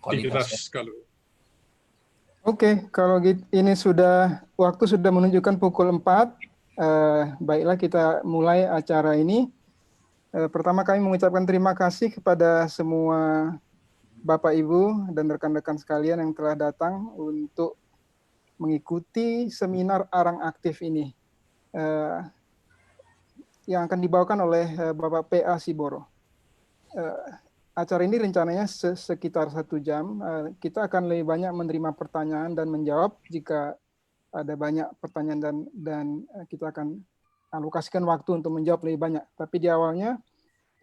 aktivitas kalau. Oke, kalau ini waktu sudah menunjukkan pukul 4. Baiklah kita mulai acara ini. Pertama kami mengucapkan terima kasih kepada semua Bapak Ibu dan rekan-rekan sekalian yang telah datang untuk mengikuti seminar Arang Aktif ini yang akan dibawakan oleh Bapak P.A. Siboro. Acara ini rencananya sekitar 1 jam. Kita akan lebih banyak menerima pertanyaan dan menjawab jika ada banyak pertanyaan dan kita akan alokasikan waktu untuk menjawab lebih banyak. Tapi di awalnya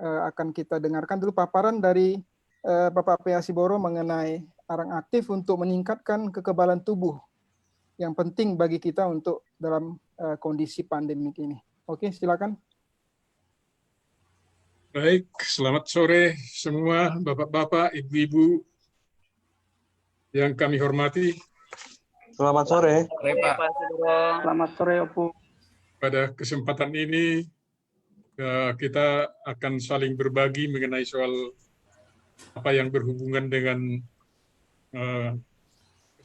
akan kita dengarkan dulu paparan dari Bapak P.A. Siboro mengenai Arang Aktif untuk meningkatkan kekebalan tubuh yang penting bagi kita untuk dalam kondisi pandemik ini. Oke, silakan. Baik, selamat sore semua Bapak-Bapak, Ibu-Ibu yang kami hormati. Selamat sore. Selamat sore, Opu. Pada kesempatan ini kita akan saling berbagi mengenai soal apa yang berhubungan dengan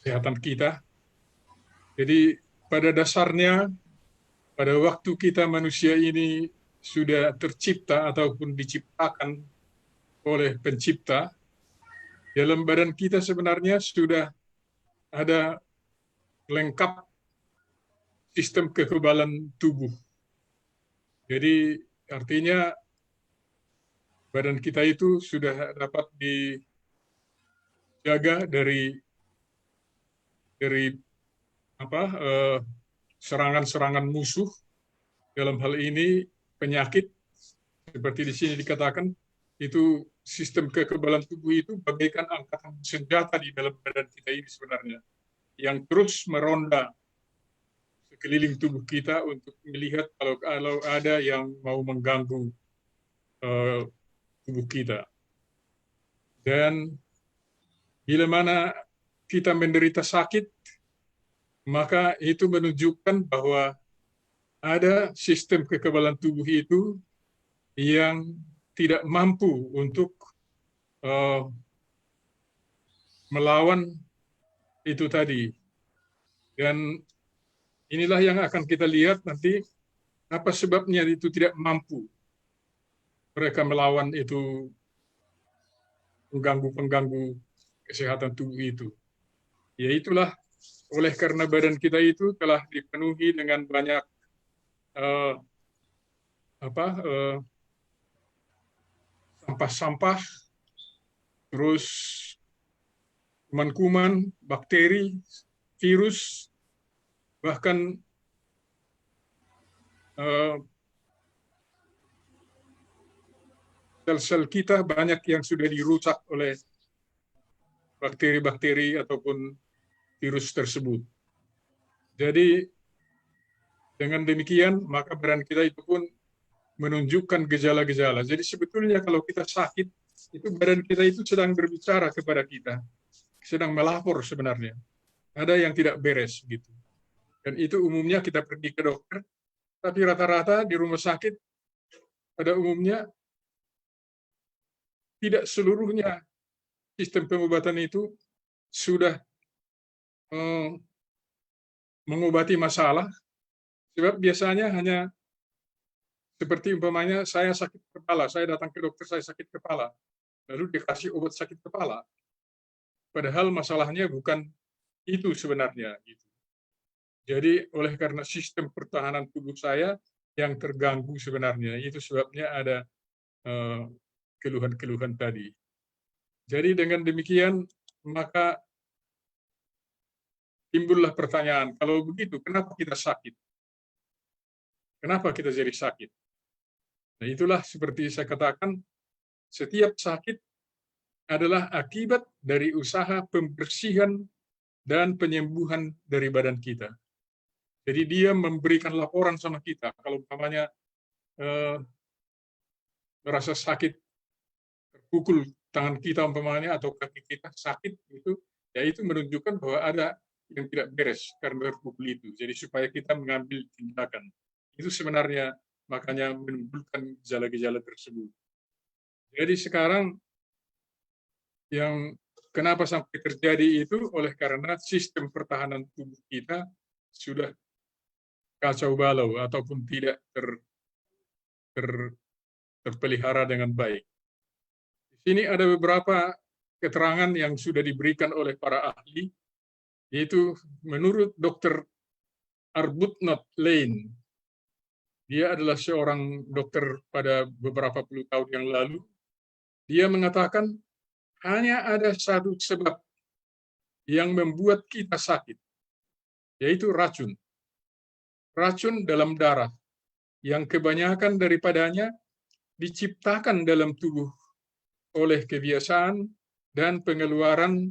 kesehatan kita. Jadi pada dasarnya, pada waktu kita manusia ini sudah tercipta ataupun diciptakan oleh pencipta, dalam badan kita sebenarnya sudah ada lengkap sistem kekebalan tubuh. Jadi artinya badan kita itu sudah dapat dijaga dari serangan-serangan musuh. Dalam hal ini penyakit, seperti di sini dikatakan, itu sistem kekebalan tubuh itu bagaikan angkatan senjata di dalam badan kita ini sebenarnya, yang terus meronda sekeliling tubuh kita untuk melihat kalau ada yang mau mengganggu tubuh kita. Dan bila mana kita menderita sakit, maka itu menunjukkan bahwa ada sistem kekebalan tubuh itu yang tidak mampu untuk melawan itu tadi. Dan inilah yang akan kita lihat nanti, apa sebabnya itu tidak mampu mereka melawan itu pengganggu-pengganggu kesehatan tubuh itu. Yaitulah oleh karena badan kita itu telah dipenuhi dengan banyak sampah-sampah, terus kuman-kuman, bakteri, virus, bahkan sel-sel kita banyak yang sudah dirusak oleh bakteri-bakteri ataupun virus tersebut. Jadi dengan demikian maka badan kita itu pun menunjukkan gejala-gejala. Jadi sebetulnya kalau kita sakit, itu badan kita itu sedang berbicara kepada kita, sedang melapor sebenarnya. Ada yang tidak beres gitu. Dan itu umumnya kita pergi ke dokter, tapi rata-rata di rumah sakit pada umumnya tidak seluruhnya sistem pengobatan itu sudah mengobati masalah, sebab biasanya hanya seperti umpamanya saya sakit kepala, saya datang ke dokter saya sakit kepala, lalu dikasih obat sakit kepala. Padahal masalahnya bukan itu sebenarnya. Gitu. Jadi oleh karena sistem pertahanan tubuh saya yang terganggu sebenarnya, itu sebabnya ada keluhan-keluhan tadi. Jadi dengan demikian maka timbullah pertanyaan, kalau begitu kenapa kita sakit? Kenapa kita jadi sakit? Nah itulah seperti saya katakan, setiap sakit adalah akibat dari usaha pembersihan dan penyembuhan dari badan kita. Jadi dia memberikan laporan sama kita. Kalau umpamanya merasa sakit, terpukul tangan kita umpamanya atau kaki kita sakit, ya itu menunjukkan bahwa ada yang tidak beres karena terpukul itu. Jadi supaya kita mengambil tindakan. Itu sebenarnya makanya menimbulkan gejala-gejala tersebut. Jadi sekarang yang kenapa sampai terjadi itu? Oleh karena sistem pertahanan tubuh kita sudah kacau balau ataupun tidak terpelihara dengan baik. Di sini ada beberapa keterangan yang sudah diberikan oleh para ahli, yaitu menurut Dr. Arbuthnot Lane. Dia adalah seorang dokter pada beberapa puluh tahun yang lalu. Dia mengatakan hanya ada satu sebab yang membuat kita sakit, yaitu racun. Racun dalam darah, yang kebanyakan daripadanya diciptakan dalam tubuh oleh kebiasaan dan pengeluaran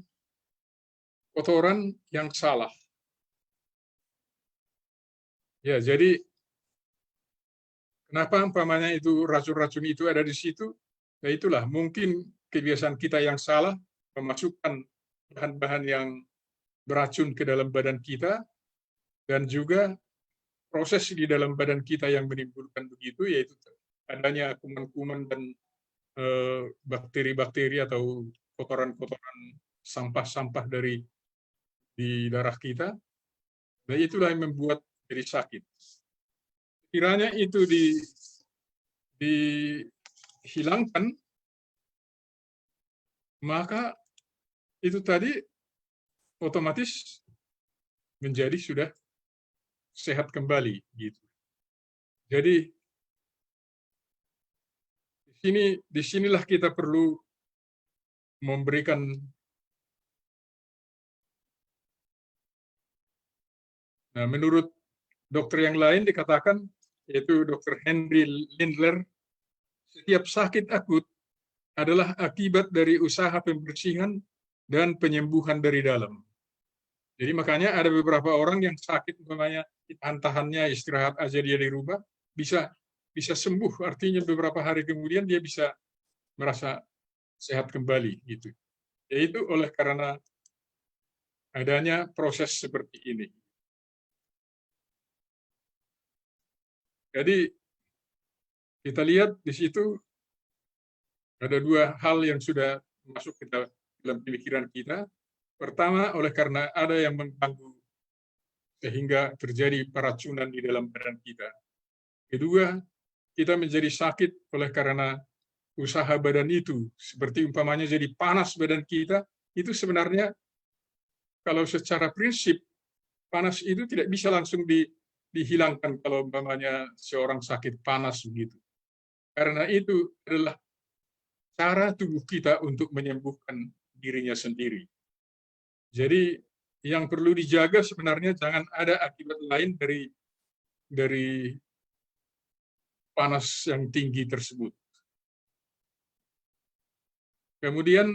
kotoran yang salah. Ya, jadi kenapa umpamanya itu racun-racun itu ada di situ? Ya itulah, mungkin kebiasaan kita yang salah memasukkan bahan-bahan yang beracun ke dalam badan kita, dan juga proses di dalam badan kita yang menimbulkan begitu, yaitu adanya kuman-kuman dan bakteri-bakteri atau kotoran-kotoran, sampah-sampah di darah kita. Dan itulah yang membuat jadi sakit. Kiranya itu dihilangkan, maka itu tadi otomatis menjadi sudah sehat kembali gitu. Jadi disinilah kita perlu memberikan menurut dokter yang lain dikatakan, yaitu Dr. Henry Lindler, setiap sakit akut adalah akibat dari usaha pembersihan dan penyembuhan dari dalam. Jadi makanya ada beberapa orang yang sakit, umpamanya tahan-tahannya istirahat aja dia di rumah, bisa sembuh, artinya beberapa hari kemudian dia bisa merasa sehat kembali gitu. Yaitu oleh karena adanya proses seperti ini. Jadi kita lihat di situ ada dua hal yang sudah masuk ke dalam pemikiran kita. Pertama, oleh karena ada yang mengganggu sehingga terjadi keracunan di dalam badan kita. Kedua, kita menjadi sakit oleh karena usaha badan itu, seperti umpamanya jadi panas badan kita, itu sebenarnya kalau secara prinsip panas itu tidak bisa langsung dihilangkan kalau umpamanya seorang sakit panas begitu. Karena itu adalah cara tubuh kita untuk menyembuhkan dirinya sendiri. Jadi yang perlu dijaga sebenarnya jangan ada akibat lain dari panas yang tinggi tersebut. Kemudian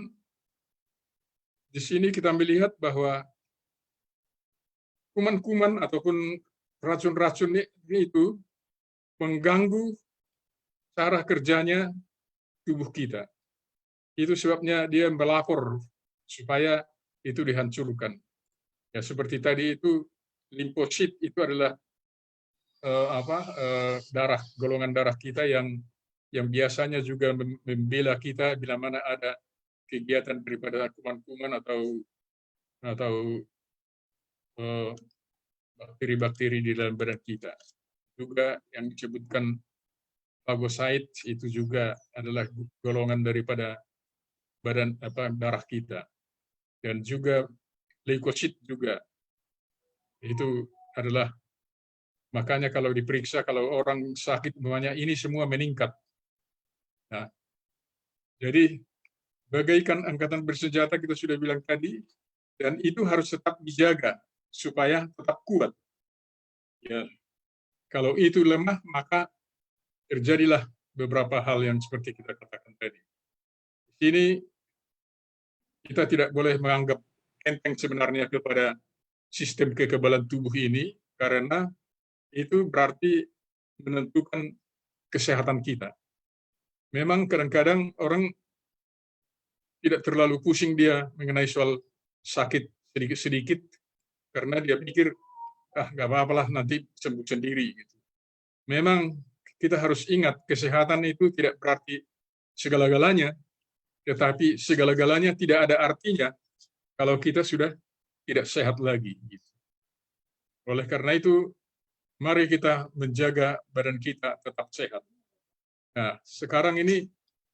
di sini kita melihat bahwa kuman-kuman ataupun racun-racun itu mengganggu cara kerjanya tubuh kita. Itu sebabnya dia melapor supaya itu dihancurkan. Ya seperti tadi itu limfosit itu adalah golongan darah kita yang biasanya juga membela kita bila mana ada kegiatan daripada kuman-kuman atau bakteri-bakteri di dalam badan kita. Juga yang disebutkan fagosit itu juga adalah golongan daripada darah kita. Dan juga leukosit juga itu adalah, makanya kalau diperiksa, kalau orang sakit namanya ini semua meningkat. Nah, jadi bagaikan angkatan bersenjata kita sudah bilang tadi, dan itu harus tetap dijaga supaya tetap kuat. Ya, kalau itu lemah maka terjadilah beberapa hal yang seperti kita katakan tadi. Di sini kita tidak boleh menganggap enteng sebenarnya kepada sistem kekebalan tubuh ini, karena itu berarti menentukan kesehatan kita. Memang kadang-kadang orang tidak terlalu pusing dia mengenai soal sakit sedikit-sedikit, karena dia pikir, nggak apa-apalah nanti sembuh sendiri. Gitu. Memang kita harus ingat, kesehatan itu tidak berarti segala-galanya. tetapi segala-galanya tidak ada artinya kalau kita sudah tidak sehat lagi. Oleh karena itu, mari kita menjaga badan kita tetap sehat. Nah, sekarang ini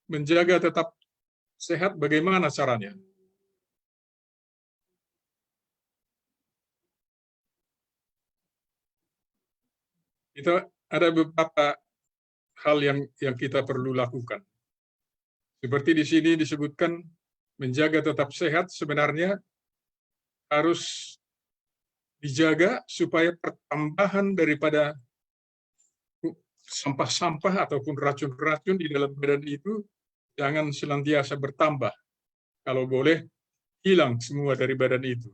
menjaga tetap sehat bagaimana caranya? Kita ada beberapa hal yang kita perlu lakukan. Seperti di sini disebutkan, menjaga tetap sehat sebenarnya harus dijaga supaya pertambahan daripada sampah-sampah ataupun racun-racun di dalam badan itu jangan senantiasa bertambah. Kalau boleh, hilang semua dari badan itu.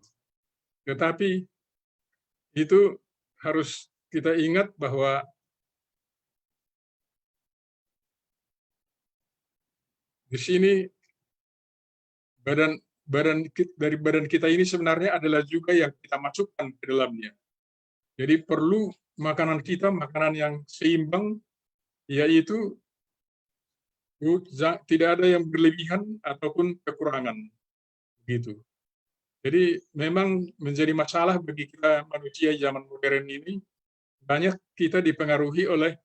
Tetapi itu harus kita ingat bahwa di sini dari badan kita ini sebenarnya adalah juga yang kita masukkan ke dalamnya. Jadi perlu makanan kita, makanan yang seimbang, yaitu tidak ada yang berlebihan ataupun kekurangan. Gitu. Jadi memang menjadi masalah bagi kita manusia zaman modern ini, banyak kita dipengaruhi oleh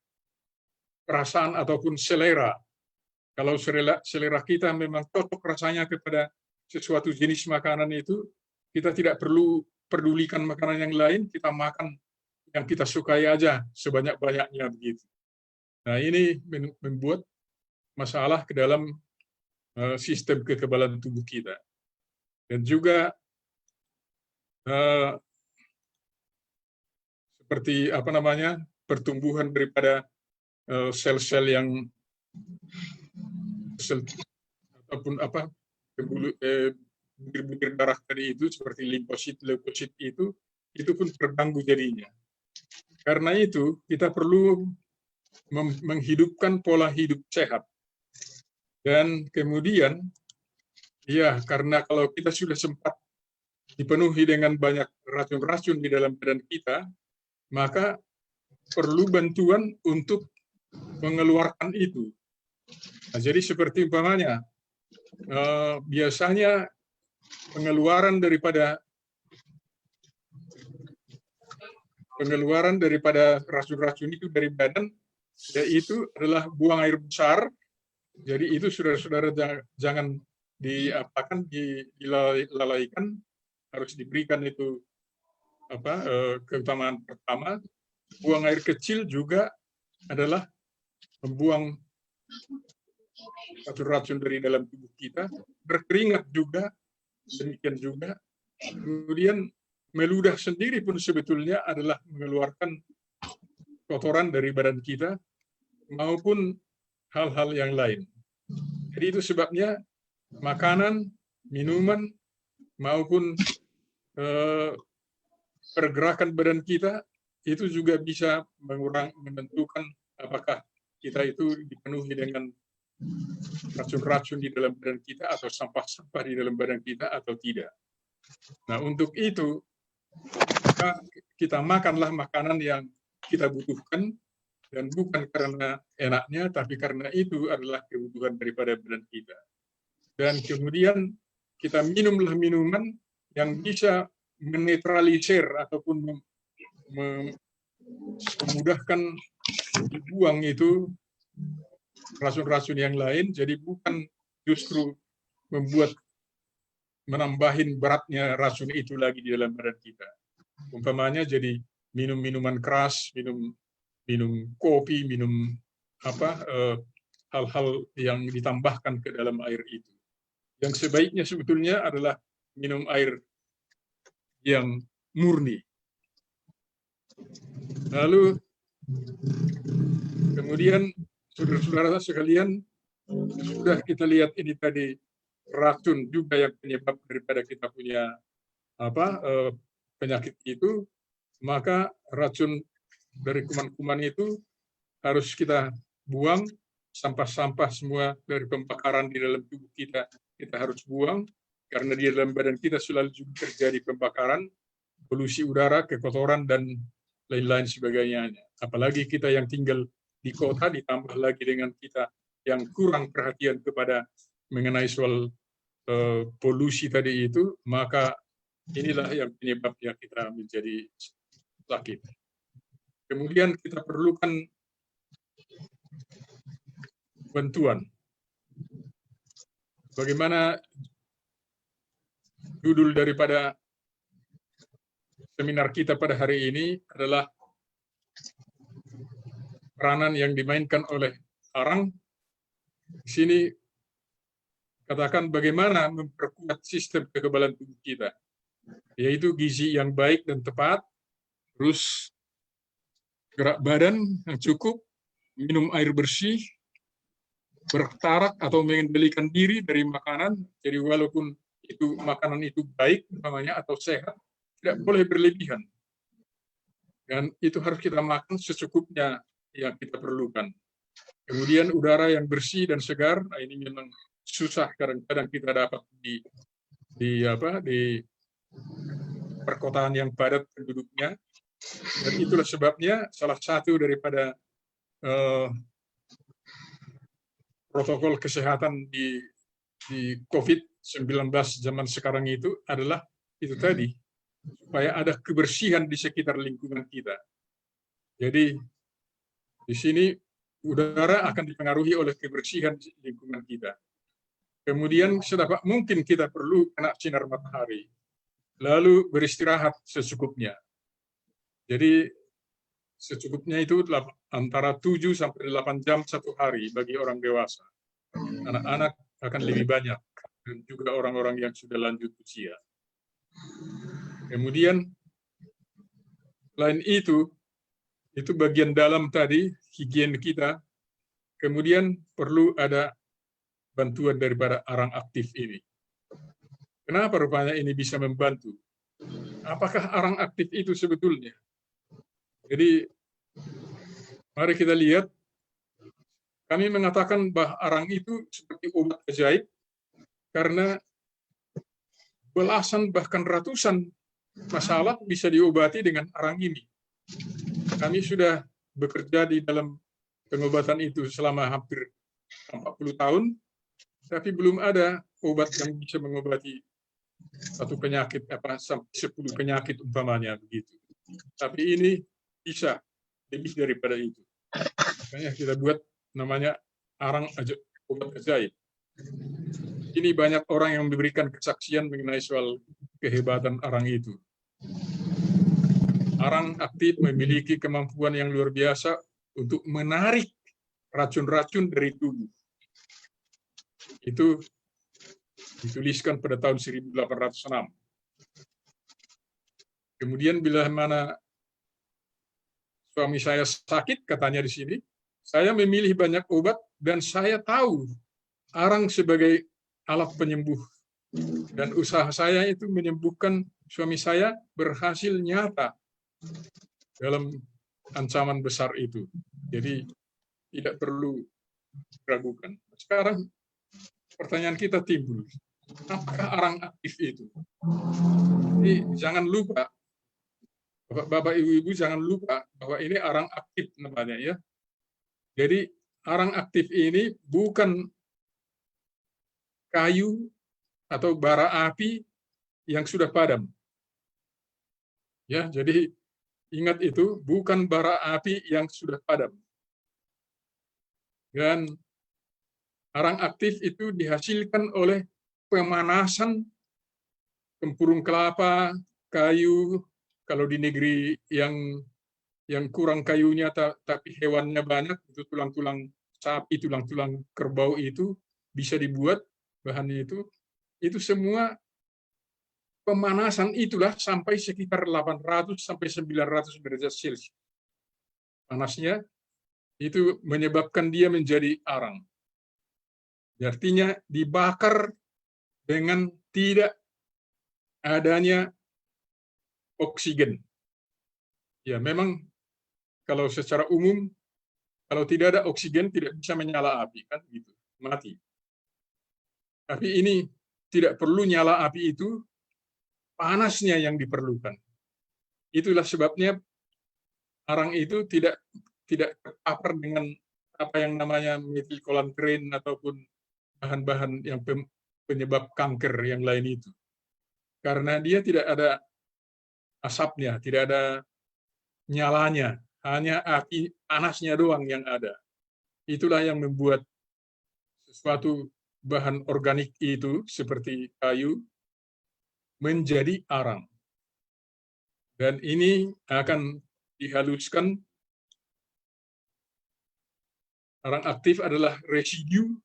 perasaan ataupun selera. Kalau selera kita memang cocok rasanya kepada sesuatu jenis makanan itu, kita tidak perlu pedulikan makanan yang lain, kita makan yang kita sukai aja sebanyak-banyaknya begitu. Nah, ini membuat masalah ke dalam sistem kekebalan tubuh kita. Dan juga seperti pertumbuhan daripada sel-sel yang ataupun butir-butir darah tadi itu seperti limfosit, leukosit itu pun terganggu jadinya. Karena itu kita perlu menghidupkan pola hidup sehat. Dan kemudian karena kalau kita sudah sempat dipenuhi dengan banyak racun-racun di dalam badan kita, maka perlu bantuan untuk mengeluarkan itu. Nah, jadi seperti umpamanya, biasanya pengeluaran daripada racun-racun itu dari badan, yaitu adalah buang air besar. Jadi itu saudara-saudara jangan dilalaikan, harus diberikan itu keutamaan pertama. Buang air kecil juga adalah membuang racun-racun dari dalam tubuh kita. Berkeringat juga, demikian juga. Kemudian meludah sendiri pun sebetulnya adalah mengeluarkan kotoran dari badan kita maupun hal-hal yang lain. Jadi itu sebabnya makanan, minuman, maupun pergerakan badan kita itu juga bisa menentukan apakah kita itu dipenuhi dengan racun-racun di dalam badan kita atau sampah-sampah di dalam badan kita atau tidak. Nah, untuk itu kita makanlah makanan yang kita butuhkan, dan bukan karena enaknya, tapi karena itu adalah kebutuhan daripada badan kita. Dan kemudian kita minumlah minuman yang bisa menetralisir ataupun memudahkan dibuang itu racun-racun yang lain, jadi bukan justru menambahin beratnya racun itu lagi di dalam badan kita. Umpamanya jadi minum minuman keras, minum kopi, minum hal-hal yang ditambahkan ke dalam air itu. Yang sebaiknya sebetulnya adalah minum air yang murni. Lalu kemudian saudara-saudara sekalian, sudah kita lihat ini tadi racun juga yang penyebab daripada kita punya penyakit itu, maka racun dari kuman-kuman itu harus kita buang. Sampah-sampah semua dari pembakaran di dalam tubuh kita harus buang, karena di dalam badan kita selalu juga terjadi pembakaran, polusi udara, kekotoran, dan lain-lain sebagainya. Apalagi kita yang tinggal di kota, ditambah lagi dengan kita yang kurang perhatian kepada mengenai soal polusi tadi itu, maka inilah yang penyebabnya kita menjadi sakit. Kemudian kita perlukan bantuan. Bagaimana judul daripada seminar kita pada hari ini adalah peranan yang dimainkan oleh arang. Di sini katakan bagaimana memperkuat sistem kekebalan tubuh kita, yaitu gizi yang baik dan tepat, terus gerak badan yang cukup, minum air bersih, bertarak atau mengendalikan diri dari makanan. Jadi walaupun itu makanan itu baik namanya atau sehat, tidak boleh berlebihan. Dan itu harus kita makan secukupnya yang kita perlukan. Kemudian udara yang bersih dan segar, nah ini memang susah kadang-kadang kita dapat di perkotaan yang padat penduduknya. Dan itulah sebabnya salah satu daripada protokol kesehatan di COVID-19 zaman sekarang itu adalah itu tadi, supaya ada kebersihan di sekitar lingkungan kita. Jadi di sini udara akan dipengaruhi oleh kebersihan lingkungan kita. Kemudian sedapat mungkin kita perlu kena sinar matahari, lalu beristirahat secukupnya. Jadi secukupnya itu antara 7 sampai 8 jam satu hari bagi orang dewasa. Anak-anak akan lebih banyak, dan juga orang-orang yang sudah lanjut usia. Kemudian selain itu bagian dalam tadi, higien kita. Kemudian perlu ada bantuan daripada arang aktif ini. Kenapa rupanya ini bisa membantu? Apakah arang aktif itu sebetulnya? Jadi mari kita lihat. Kami mengatakan bahwa arang itu seperti obat ajaib karena belasan bahkan ratusan masalah bisa diobati dengan arang ini. Kami sudah bekerja di dalam pengobatan itu selama hampir 40 tahun, tapi belum ada obat yang bisa mengobati satu penyakit sampai 10 penyakit umpamanya begitu. Tapi ini bisa lebih daripada itu. Makanya kita buat namanya arang obat ajaib. Ini banyak orang yang memberikan kesaksian mengenai soal kehebatan arang itu. Arang aktif memiliki kemampuan yang luar biasa untuk menarik racun-racun dari tubuh. Itu dituliskan pada tahun 1806. Kemudian bila mana suami saya sakit, katanya di sini, saya memilih banyak obat dan saya tahu arang sebagai alat penyembuh. Dan usaha saya itu menyembuhkan suami saya berhasil nyata dalam ancaman besar itu. Jadi tidak perlu diragukan. Sekarang pertanyaan kita timbul, apakah arang aktif itu? Jadi jangan lupa, Bapak Ibu jangan lupa bahwa ini arang aktif namanya ya. Jadi arang aktif ini bukan kayu atau bara api yang sudah padam. Ya, jadi ingat itu, bukan bara api yang sudah padam. Dan arang aktif itu dihasilkan oleh pemanasan tempurung kelapa, kayu, kalau di negeri yang kurang kayunya tapi hewannya banyak, itu tulang-tulang sapi, tulang-tulang kerbau itu bisa dibuat bahannya itu semua pemanasan itulah sampai sekitar 800 sampai 900 derajat Celcius. Panasnya itu menyebabkan dia menjadi arang. Artinya dibakar dengan tidak adanya oksigen. Ya, memang kalau secara umum kalau tidak ada oksigen tidak bisa menyala api kan gitu, mati. Tapi ini tidak perlu nyala api itu, panasnya yang diperlukan. Itulah sebabnya arang itu tidak terpapar dengan apa yang namanya metilkolanterin ataupun bahan-bahan yang penyebab kanker yang lain itu. Karena dia tidak ada asapnya, tidak ada nyalanya, hanya api panasnya doang yang ada. Itulah yang membuat sesuatu bahan organik itu seperti kayu menjadi arang. Dan ini akan dihaluskan. Arang aktif adalah residu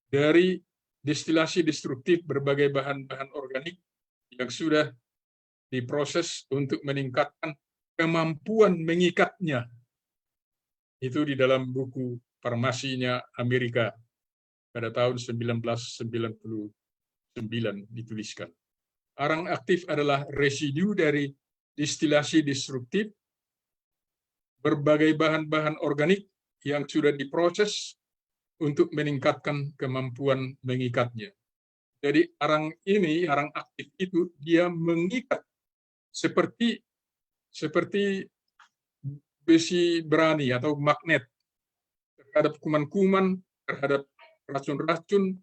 dari destilasi destruktif berbagai bahan-bahan organik yang sudah diproses untuk meningkatkan kemampuan mengikatnya. Itu di dalam buku farmasinya Amerika pada tahun 1999 dituliskan. Arang aktif adalah residu dari destilasi destruktif berbagai bahan-bahan organik yang sudah diproses untuk meningkatkan kemampuan mengikatnya. Jadi arang aktif itu dia mengikat seperti besi berani atau magnet terhadap kuman-kuman, terhadap racun-racun,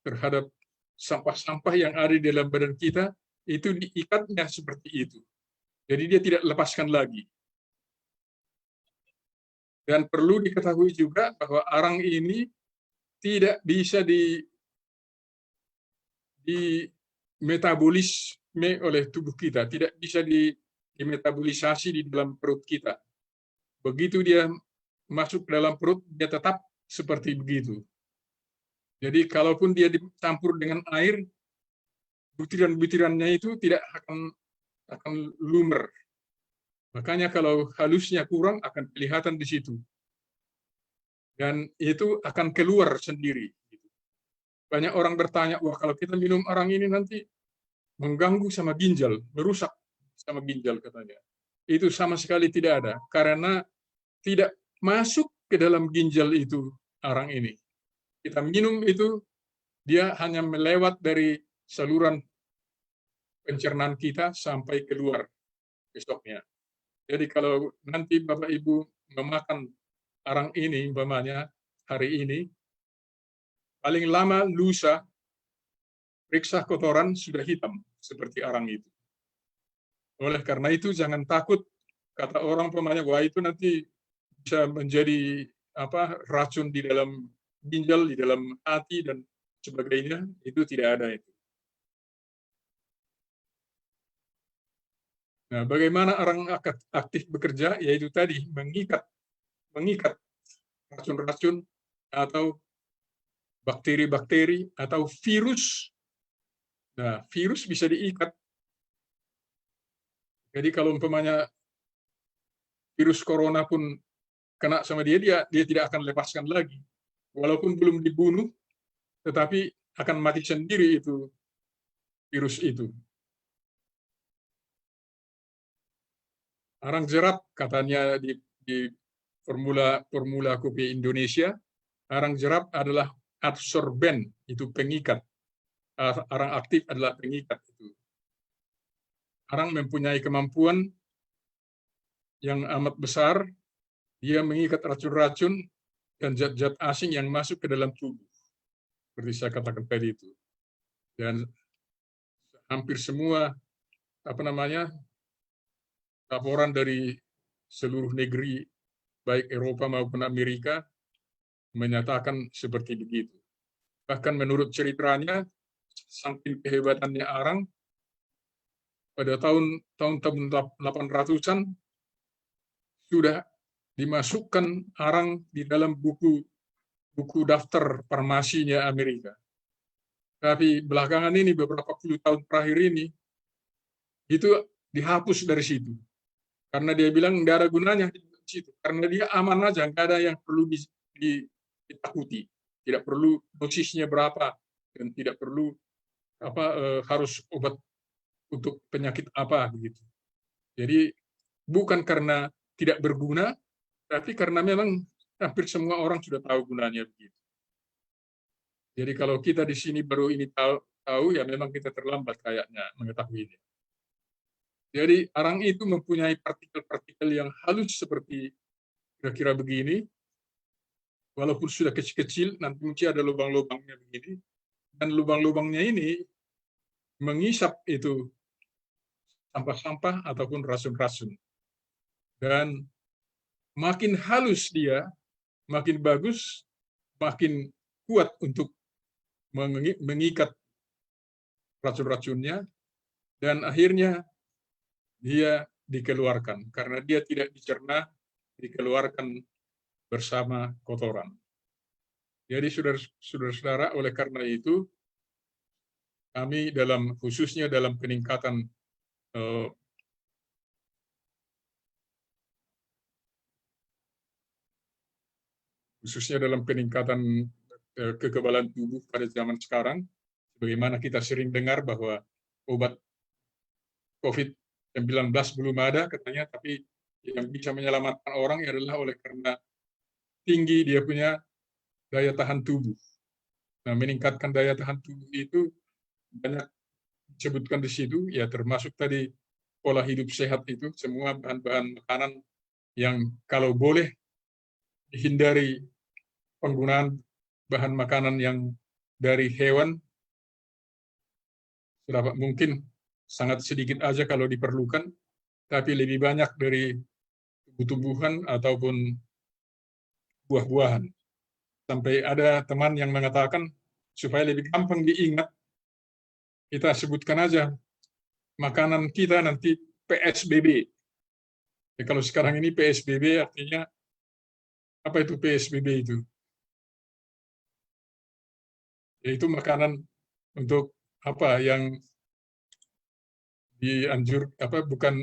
terhadap sampah-sampah yang ada di dalam badan kita, itu diikatnya seperti itu. Jadi dia tidak lepaskan lagi. Dan perlu diketahui juga bahwa arang ini tidak bisa dimetabolisme oleh tubuh kita, tidak bisa dimetabolisasi di dalam perut kita. Begitu dia masuk ke dalam perut, dia tetap seperti begitu. Jadi kalaupun dia dicampur dengan air, butiran-butirannya itu tidak akan lumer. Makanya kalau halusnya kurang akan kelihatan di situ. Dan itu akan keluar sendiri. Banyak orang bertanya, wah kalau kita minum arang ini nanti mengganggu sama ginjal, merusak sama ginjal katanya. Itu sama sekali tidak ada, karena tidak masuk ke dalam ginjal itu arang ini. Kita minum itu, dia hanya melewat dari saluran pencernaan kita sampai keluar besoknya. Jadi kalau nanti Bapak Ibu memakan arang ini, umpamanya hari ini, paling lama lusa, periksa kotoran sudah hitam, seperti arang itu. Oleh karena itu jangan takut, kata orang umpamanya, wah itu nanti bisa menjadi racun di dalam ginjal, di dalam hati, dan sebagainya, itu tidak ada itu. Nah, bagaimana arang aktif bekerja? Yaitu tadi mengikat racun-racun atau bakteri-bakteri atau virus. Nah, virus bisa diikat. Jadi kalau umpamanya virus corona pun kena sama dia tidak akan lepaskan lagi. Walaupun belum dibunuh, tetapi akan mati sendiri itu virus itu. Arang jerat katanya di formula kopi Indonesia, arang jerat adalah absorben, itu pengikat. Arang aktif adalah pengikat itu. Arang mempunyai kemampuan yang amat besar, dia mengikat racun-racun dan zat-zat asing yang masuk ke dalam tubuh. Seperti saya katakan tadi itu. Dan hampir semua laporan dari seluruh negeri, baik Eropa maupun Amerika, menyatakan seperti begitu. Bahkan menurut ceritanya, saking kehebatannya arang, pada tahun 800-an sudah dimasukkan arang di dalam buku daftar farmasinya Amerika. Tapi belakangan ini, beberapa puluh tahun terakhir ini, itu dihapus dari situ. Karena dia bilang nggak ada gunanya di situ. Karena dia aman aja, nggak ada yang perlu ditakuti. Tidak perlu dosisnya berapa, dan tidak perlu harus obat untuk penyakit apa begitu. Jadi bukan karena tidak berguna, tapi karena memang hampir semua orang sudah tahu gunanya begitu. Jadi kalau kita di sini baru ini tahu ya memang kita terlambat kayaknya mengetahuinya. Jadi arang itu mempunyai partikel-partikel yang halus seperti kira-kira begini, walaupun sudah kecil-kecil, nanti mungkin ada lubang-lubangnya begini, dan lubang-lubangnya ini mengisap itu sampah-sampah ataupun racun-racun. Dan makin halus dia, makin bagus, makin kuat untuk mengikat racun-racunnya, dan akhirnya dia dikeluarkan. Karena dia tidak dicerna, dikeluarkan bersama kotoran. Jadi saudara-saudara, oleh karena itu, kami khususnya dalam peningkatan kekebalan tubuh pada zaman sekarang, bagaimana kita sering dengar bahwa obat COVID-19 belum ada katanya, tapi yang bisa menyelamatkan orang adalah oleh karena tinggi dia punya daya tahan tubuh. Nah, meningkatkan daya tahan tubuh itu banyak disebutkan di situ, ya termasuk tadi pola hidup sehat itu, semua bahan-bahan makanan yang kalau boleh dihindari penggunaan bahan makanan yang dari hewan, mungkin sangat sedikit aja kalau diperlukan, tapi lebih banyak dari tumbuh-tumbuhan ataupun buah-buahan. Sampai ada teman yang mengatakan, supaya lebih gampang diingat, kita sebutkan aja makanan kita nanti PSBB. Ya, kalau sekarang ini PSBB artinya, apa itu PSBB itu? Yaitu makanan untuk apa yang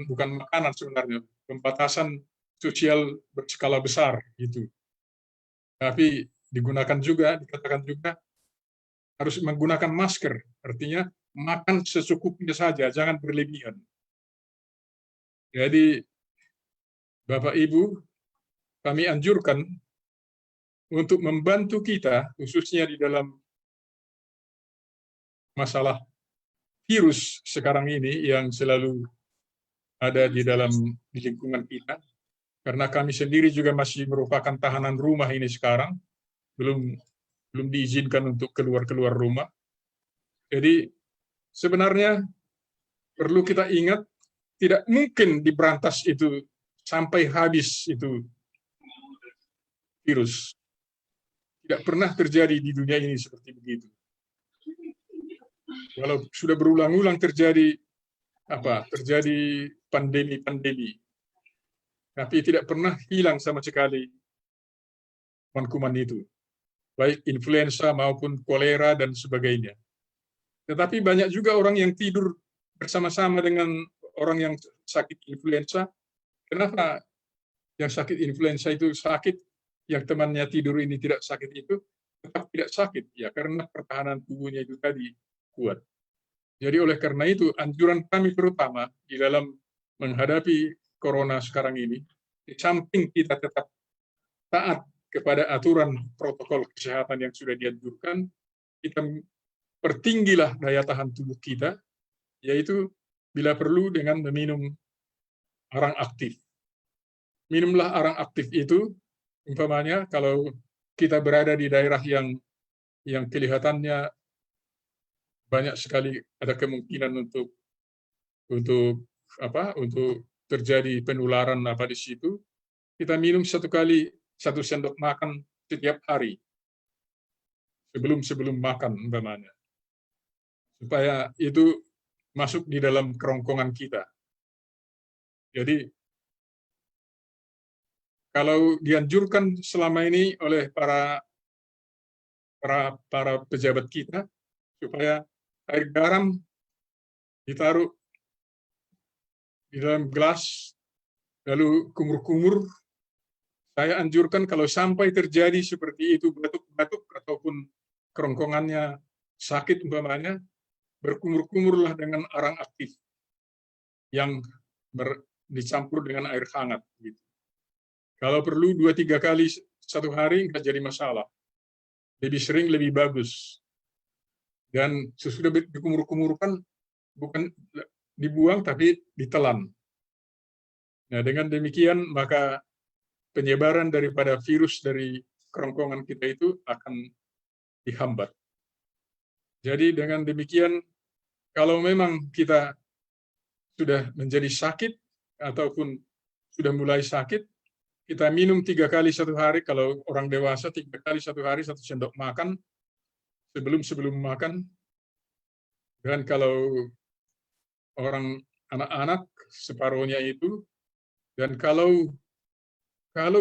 bukan makanan sebenarnya, pembatasan sosial berskala besar gitu. Tapi dikatakan juga harus menggunakan masker, artinya makan secukupnya saja, jangan berlebihan. Jadi Bapak Ibu, kami anjurkan untuk membantu kita, khususnya di dalam masalah virus sekarang ini yang selalu ada di lingkungan kita, karena kami sendiri juga masih merupakan tahanan rumah ini sekarang, belum diizinkan untuk keluar rumah. Jadi sebenarnya perlu kita ingat, tidak mungkin diberantas itu sampai habis itu virus. Tidak pernah terjadi di dunia ini seperti begitu. Walau sudah berulang-ulang terjadi pandemi, tapi tidak pernah hilang sama sekali kuman-kuman itu, baik influenza maupun kolera dan sebagainya. Tetapi banyak juga orang yang tidur bersama-sama dengan orang yang sakit influenza. Kenapa yang sakit influenza itu sakit, yang temannya tidur ini tidak sakit itu tetap tidak sakit? Ya karena pertahanan tubuhnya itu tadi kuat. Jadi oleh karena itu, anjuran kami terutama di dalam menghadapi corona sekarang ini, di samping kita tetap taat kepada aturan protokol kesehatan yang sudah dianjurkan, kita pertinggilah daya tahan tubuh kita, yaitu bila perlu dengan meminum arang aktif. Minumlah arang aktif itu, umpamanya kalau kita berada di daerah yang kelihatannya banyak sekali ada kemungkinan untuk terjadi penularan di situ, kita minum 1 sendok makan setiap hari sebelum makan umpamanya, supaya itu masuk di dalam kerongkongan kita. Jadi kalau dianjurkan selama ini oleh para pejabat kita supaya air garam ditaruh di dalam gelas, lalu kumur-kumur, saya anjurkan kalau sampai terjadi seperti itu, batuk-batuk ataupun kerongkongannya sakit umpamanya, berkumur-kumurlah dengan arang aktif yang dicampur dengan air hangat. Gitu. Kalau perlu 2-3 kali 1 hari nggak jadi masalah. Lebih sering lebih bagus. Dan sesudah dikumur-kumurkan, bukan dibuang tapi ditelan. Nah, dengan demikian maka penyebaran daripada virus dari kerongkongan kita itu akan dihambat. Jadi dengan demikian, kalau memang kita sudah menjadi sakit ataupun sudah mulai sakit, kita minum 3 kali 1 hari. Kalau orang dewasa 3 kali 1 hari 1 sendok makan sebelum makan. Dan kalau orang anak-anak separuhnya itu. Dan kalau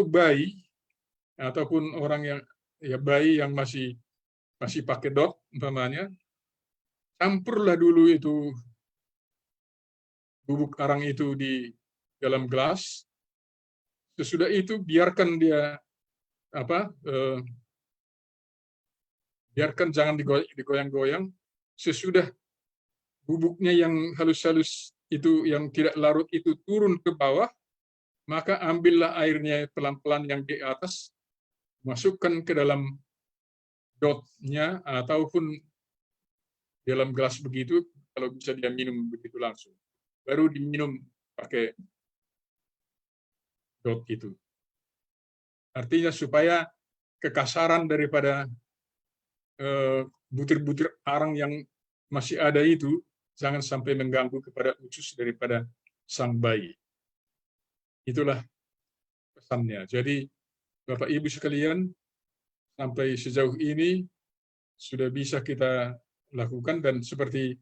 bayi ataupun orang yang bayi yang masih pakai dot umpamanya, campurlah dulu itu bubuk arang itu di dalam gelas. Sesudah itu biarkan dia biarkan, jangan digoyang-goyang. Sesudah bubuknya yang halus-halus itu, yang tidak larut itu turun ke bawah, maka ambillah airnya pelan-pelan yang di atas, masukkan ke dalam dotnya ataupun dalam gelas begitu. Kalau bisa dia minum begitu langsung, baru diminum pakai dot itu. Artinya supaya kekasaran daripada butir-butir arang yang masih ada itu jangan sampai mengganggu kepada usus daripada sang bayi. Itulah pesannya. Jadi Bapak Ibu sekalian, sampai sejauh ini sudah bisa kita lakukan, dan seperti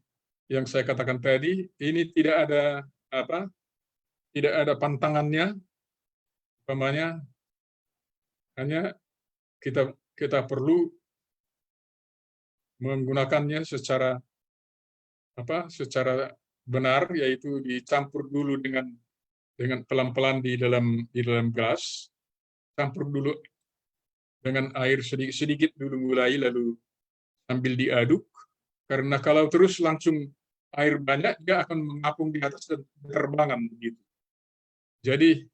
yang saya katakan tadi, ini tidak ada pantangannya. Umpamanya hanya kita perlu menggunakannya secara benar, yaitu dicampur dulu dengan pelan-pelan di dalam gelas, campur dulu dengan air sedikit dulu mulai, lalu sambil diaduk, karena kalau terus langsung air banyak dia akan mengapung di atas dan berterbangan begitu. Jadi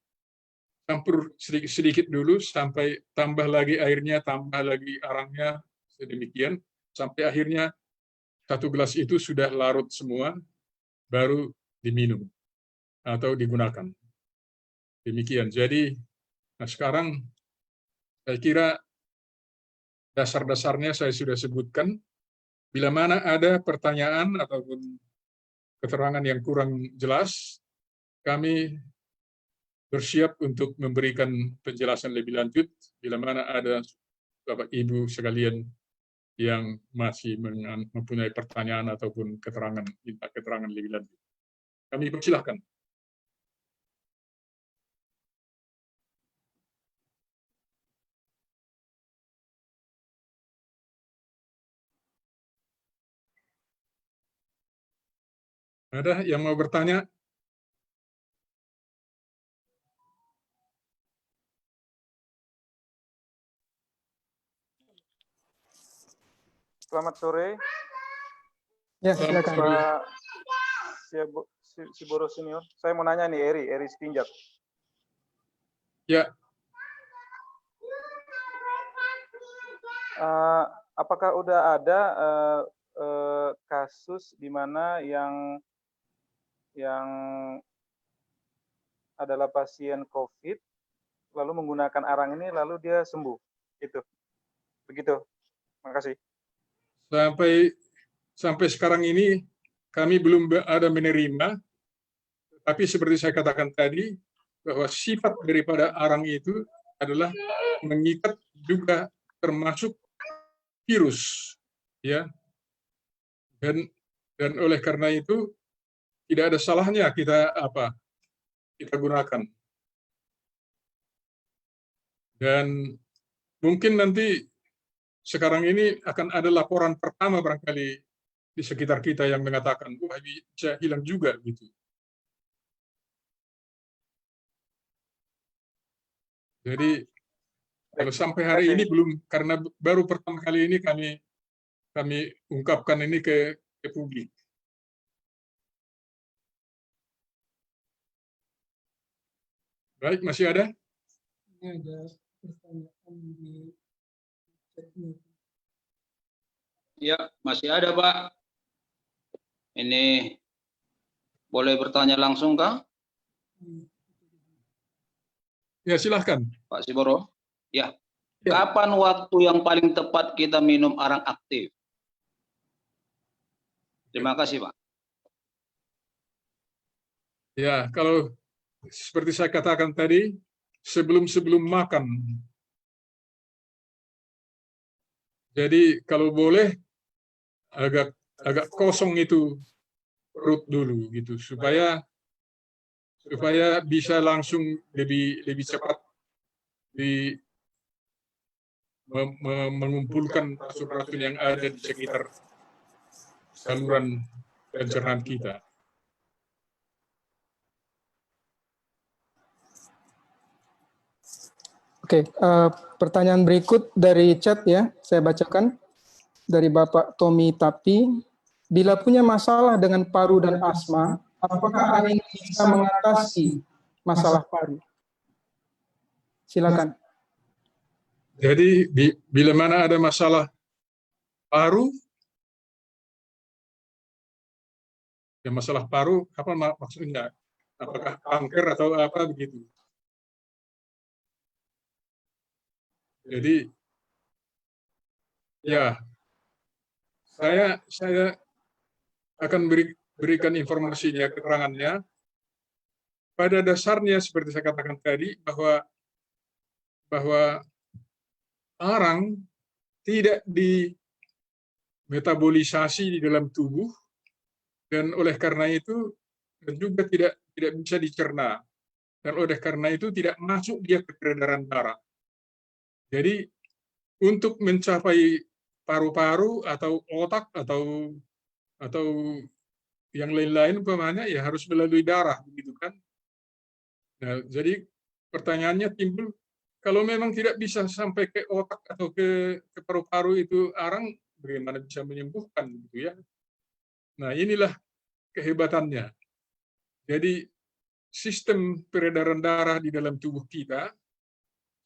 campur sedikit dulu sampai tambah lagi airnya, tambah lagi arangnya, sedemikian sampai akhirnya 1 gelas itu sudah larut semua, baru diminum atau digunakan. Demikian. Jadi sekarang saya kira dasar-dasarnya saya sudah sebutkan. Bila mana ada pertanyaan ataupun keterangan yang kurang jelas, kami bersiap untuk memberikan penjelasan lebih lanjut bila mana ada Bapak Ibu sekalian yang masih mempunyai pertanyaan ataupun minta keterangan lebih lanjut. Kami persilahkan. Ada yang mau bertanya? Selamat sore. Ya, silakan. Pak Siboro Senior. Saya mau nanya nih, Eri Setinjak. Ya. Apakah udah ada kasus di mana yang adalah pasien COVID lalu menggunakan arang ini lalu dia sembuh? Itu. Begitu. Makasih. Sampai sekarang ini kami belum ada menerima, tapi seperti saya katakan tadi, bahwa sifat daripada arang itu adalah mengikat juga termasuk virus, ya. Dan oleh karena itu tidak ada salahnya kita gunakan. Dan mungkin nanti sekarang ini akan ada laporan pertama barangkali di sekitar kita yang mengatakan, wah ini bisa hilang juga gitu. Jadi kalau sampai hari ini belum, karena baru pertama kali ini kami ungkapkan ini ke publik. Baik, masih ada? Ini ada pertanyaan di chatnya. Ya, masih ada, Pak. Ini boleh bertanya langsung, Kang? Ya, silahkan. Pak Siboro. Ya. Ya. Kapan waktu yang paling tepat kita minum arang aktif? Terima kasih, Pak. Ya, kalau seperti saya katakan tadi, sebelum makan. Jadi kalau boleh agak kosong itu perut dulu gitu supaya bisa langsung lebih cepat mengumpulkan racun-racun yang ada di sekitar saluran pencernaan kita. Oke, pertanyaan berikut dari chat ya, saya bacakan dari Bapak Tommy Tapi. Bila punya masalah dengan paru dan asma, apakah arang ini bisa mengatasi masalah paru? Silakan. Jadi bila mana ada masalah paru, ya masalah paru apa maksudnya? Apakah kanker atau apa begitu? Jadi ya saya akan berikan informasinya, keterangannya. Pada dasarnya seperti saya katakan tadi bahwa arang tidak dimetabolisasi di dalam tubuh dan oleh karena itu juga tidak bisa dicerna dan oleh karena itu tidak masuk dia ke peredaran darah. Jadi untuk mencapai paru-paru atau otak atau yang lain-lain umpamanya ya harus melalui darah begitu kan. Nah, jadi pertanyaannya timbul, kalau memang tidak bisa sampai ke otak atau ke paru-paru itu arang, bagaimana bisa menyembuhkan gitu ya. Nah, inilah kehebatannya. Jadi sistem peredaran darah di dalam tubuh kita,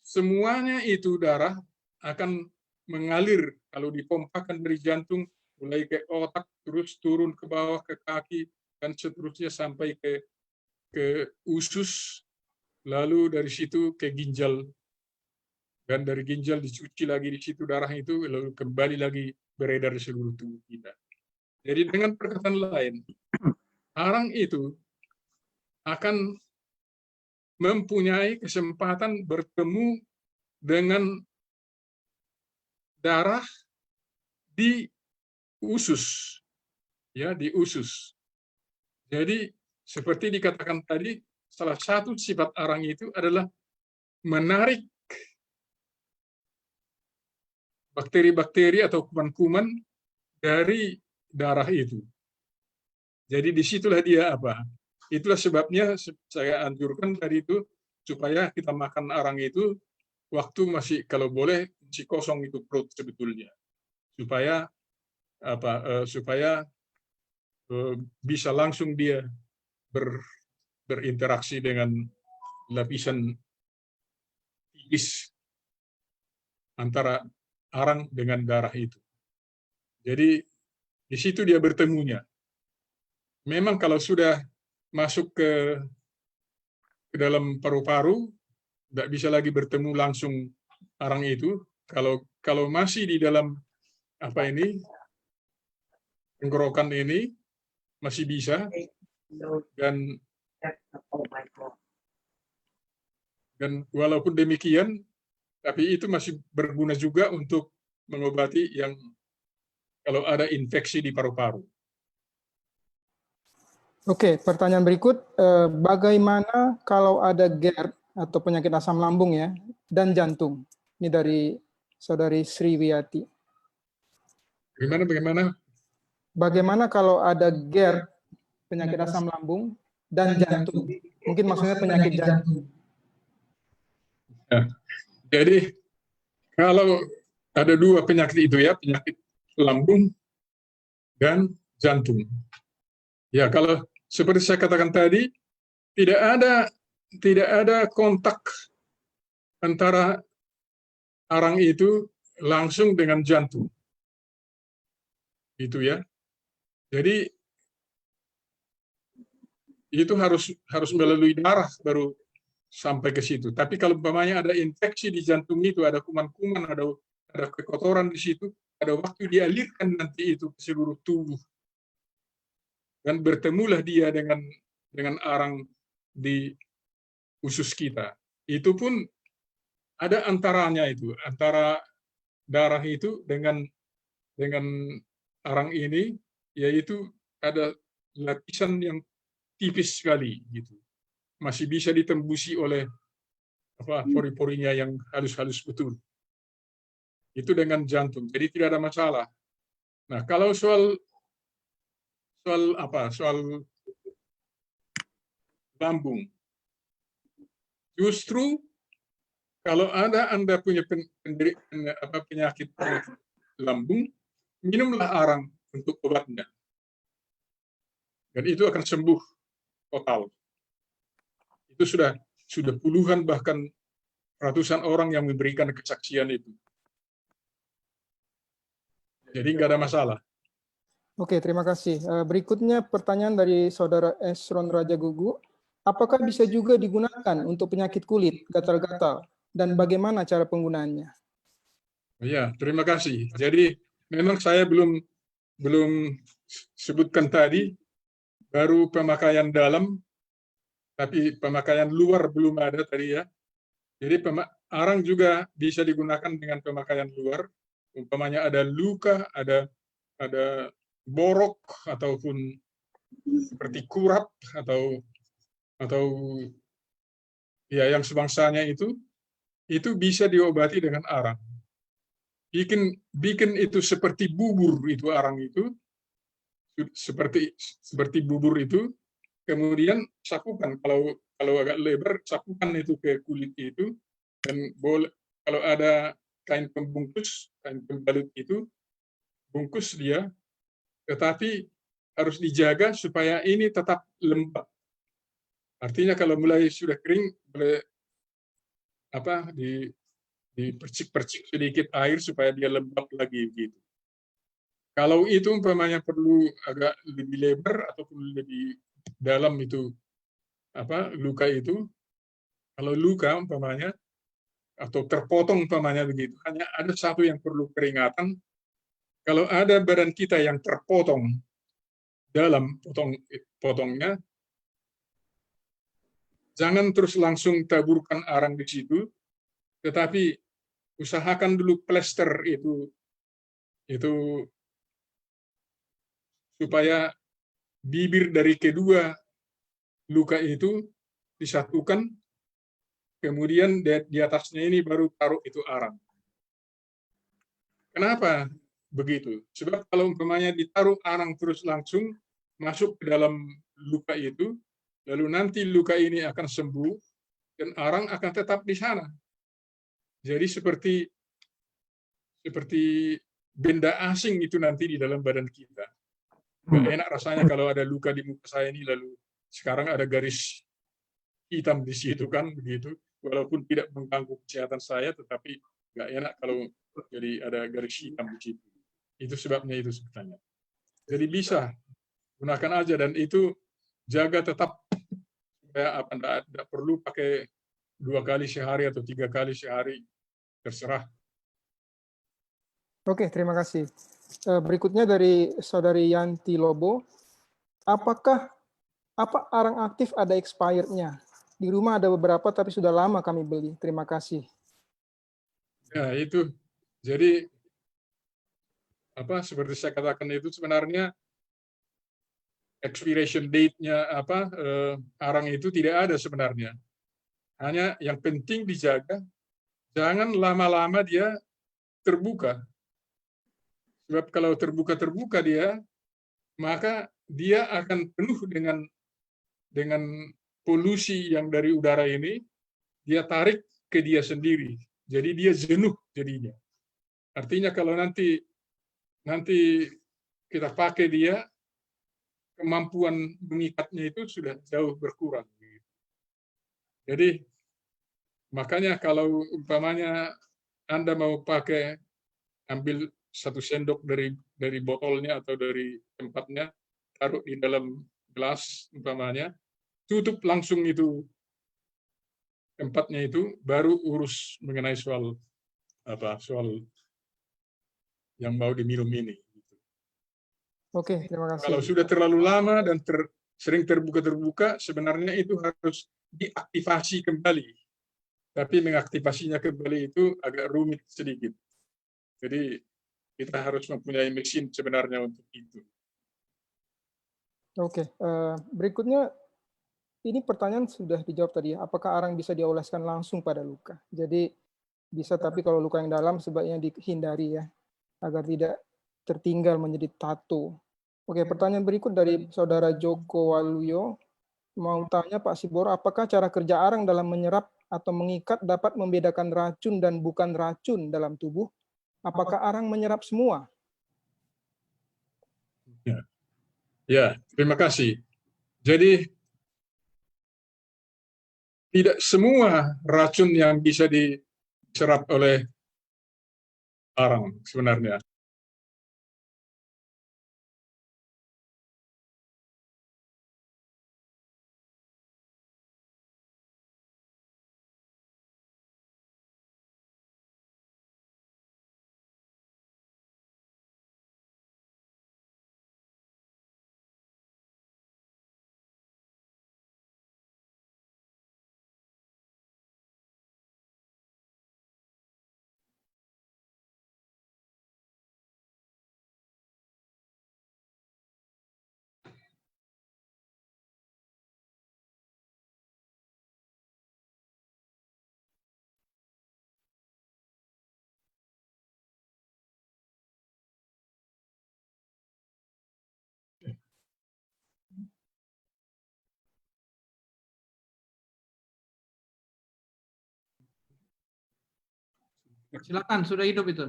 semuanya itu darah akan mengalir kalau dipompakan dari jantung mulai ke otak, terus turun ke bawah ke kaki dan seterusnya sampai ke usus, lalu dari situ ke ginjal, dan dari ginjal dicuci lagi di situ darah itu, lalu kembali lagi beredar di seluruh tubuh kita. Jadi dengan perkataan lain, arang itu akan mempunyai kesempatan bertemu dengan darah di usus, ya di usus. Jadi seperti dikatakan tadi, salah satu sifat arang itu adalah menarik bakteri-bakteri atau kuman-kuman dari darah itu. Jadi disitulah dia apa? Itulah sebabnya saya anjurkan tadi itu supaya kita makan arang itu waktu masih kalau boleh masih kosong itu perut sebetulnya, supaya bisa langsung dia berinteraksi dengan lapisan tipis antara arang dengan darah itu. Jadi di situ dia bertemunya. Memang kalau sudah masuk ke dalam paru-paru, tidak bisa lagi bertemu langsung arang itu. Kalau masih di dalam tenggorokan ini masih bisa, dan walaupun demikian, tapi itu masih berguna juga untuk mengobati yang kalau ada infeksi di paru-paru. Oke, pertanyaan berikut, bagaimana kalau ada GERD atau penyakit asam lambung ya, dan jantung? Ini dari Saudari Sriwiyati. Bagaimana? Bagaimana kalau ada GERD, penyakit asam lambung, dan jantung? Mungkin maksudnya penyakit jantung. Ya. Jadi kalau ada dua penyakit itu ya, penyakit lambung dan jantung. Ya, kalau seperti saya katakan tadi, tidak ada kontak antara arang itu langsung dengan jantung. Itu ya. Jadi itu harus melalui darah sampai ke situ. Tapi kalau umpamanya ada infeksi di jantung itu, ada kuman-kuman, ada kekotoran di situ, pada waktu dialirkan nanti itu ke seluruh tubuh dan bertemulah dia dengan arang di usus kita. Itu pun ada antaranya itu, antara darah itu dengan arang ini, yaitu ada lapisan yang tipis sekali gitu. Masih bisa ditembusi oleh pori-porinya yang halus-halus betul. Itu dengan jantung. Jadi tidak ada masalah. Nah, kalau soal lambung, justru kalau Anda punya penyakit lambung, minumlah arang untuk obatnya. Dan itu akan sembuh total. Itu sudah puluhan bahkan ratusan orang yang memberikan kesaksian itu. Jadi nggak ada masalah. Oke, terima kasih. Berikutnya pertanyaan dari Saudara Esron Raja Gugu. Apakah bisa juga digunakan untuk penyakit kulit, gatal-gatal, dan bagaimana cara penggunaannya? Ya, terima kasih. Jadi memang saya belum sebutkan tadi, baru pemakaian dalam, tapi pemakaian luar belum ada tadi ya. Jadi arang juga bisa digunakan dengan pemakaian luar. Umpamanya ada luka, ada borok ataupun seperti kurap atau ya yang sebangsanya itu bisa diobati dengan arang. Bikin itu seperti bubur itu arang itu, seperti bubur itu, kemudian sapukan kalau agak lebar, sapukan itu ke kulit itu, dan boleh kalau ada kain pembungkus, kain pembalut itu, bungkus dia, tetapi harus dijaga supaya ini tetap lembab. Artinya kalau mulai sudah kering, boleh dipercik-percik sedikit air supaya dia lembab lagi gitu. Kalau itu umpamanya perlu agak lebih lebar ataupun lebih dalam itu luka itu, kalau luka umpamanya atau terpotong umpamanya begitu, hanya ada satu yang perlu peringatan. Kalau ada badan kita yang terpotong dalam potongnya, jangan terus langsung taburkan arang di situ, tetapi usahakan dulu plester itu supaya bibir dari kedua luka itu disatukan, kemudian di atasnya ini baru taruh itu arang. Kenapa begitu? Sebab kalau umpamanya ditaruh arang terus langsung masuk ke dalam luka itu, lalu nanti luka ini akan sembuh dan arang akan tetap di sana. Jadi seperti benda asing itu nanti di dalam badan kita. Nggak enak rasanya kalau ada luka di muka saya ini, lalu sekarang ada garis hitam di situ kan, begitu. Walaupun tidak mengganggu kesehatan saya, tetapi nggak enak kalau jadi ada garis hitam di situ. Itu sebabnya itu sebetulnya. Jadi bisa gunakan aja, dan itu jaga tetap supaya tidak perlu pakai 2 kali sehari atau 3 kali sehari, terserah. Oke, terima kasih. Berikutnya dari Saudari Yanti Lobo. Apa arang aktif ada expired-nya? Di rumah ada beberapa, tapi sudah lama kami beli. Terima kasih. Ya, itu. Jadi, seperti saya katakan itu sebenarnya expiration date-nya arang itu tidak ada sebenarnya. Hanya yang penting dijaga, jangan lama-lama dia terbuka. Sebab kalau terbuka dia, maka dia akan penuh dengan polusi yang dari udara ini, dia tarik ke dia sendiri. Jadi dia jenuh jadinya. Artinya kalau nanti kita pakai dia, kemampuan mengikatnya itu sudah jauh berkurang. Jadi makanya kalau umpamanya Anda mau pakai, ambil 1 sendok dari botolnya atau dari tempatnya, taruh di dalam gelas umpamanya, tutup langsung itu tempatnya itu baru urus mengenai soal yang mau diminum ini. Oke, terima Kalau kasih. sudah terlalu lama dan sering terbuka, sebenarnya itu harus diaktifasi kembali. Tapi mengaktifasinya kembali itu agak rumit sedikit. Jadi kita harus mempunyai mesin sebenarnya untuk itu. Oke, berikutnya ini pertanyaan sudah dijawab tadi ya. Apakah arang bisa dioleskan langsung pada luka? Jadi bisa, tapi kalau luka yang dalam sebaiknya dihindari ya, agar tidak tertinggal menjadi tato. Oke, pertanyaan berikut dari saudara Joko Waluyo. Mau tanya Pak Siboro, apakah cara kerja arang dalam menyerap atau mengikat dapat membedakan racun dan bukan racun dalam tubuh? Apakah arang menyerap semua? Ya, terima kasih. Jadi tidak semua racun yang bisa diserap oleh arang sebenarnya. Silakan, sudah hidup itu.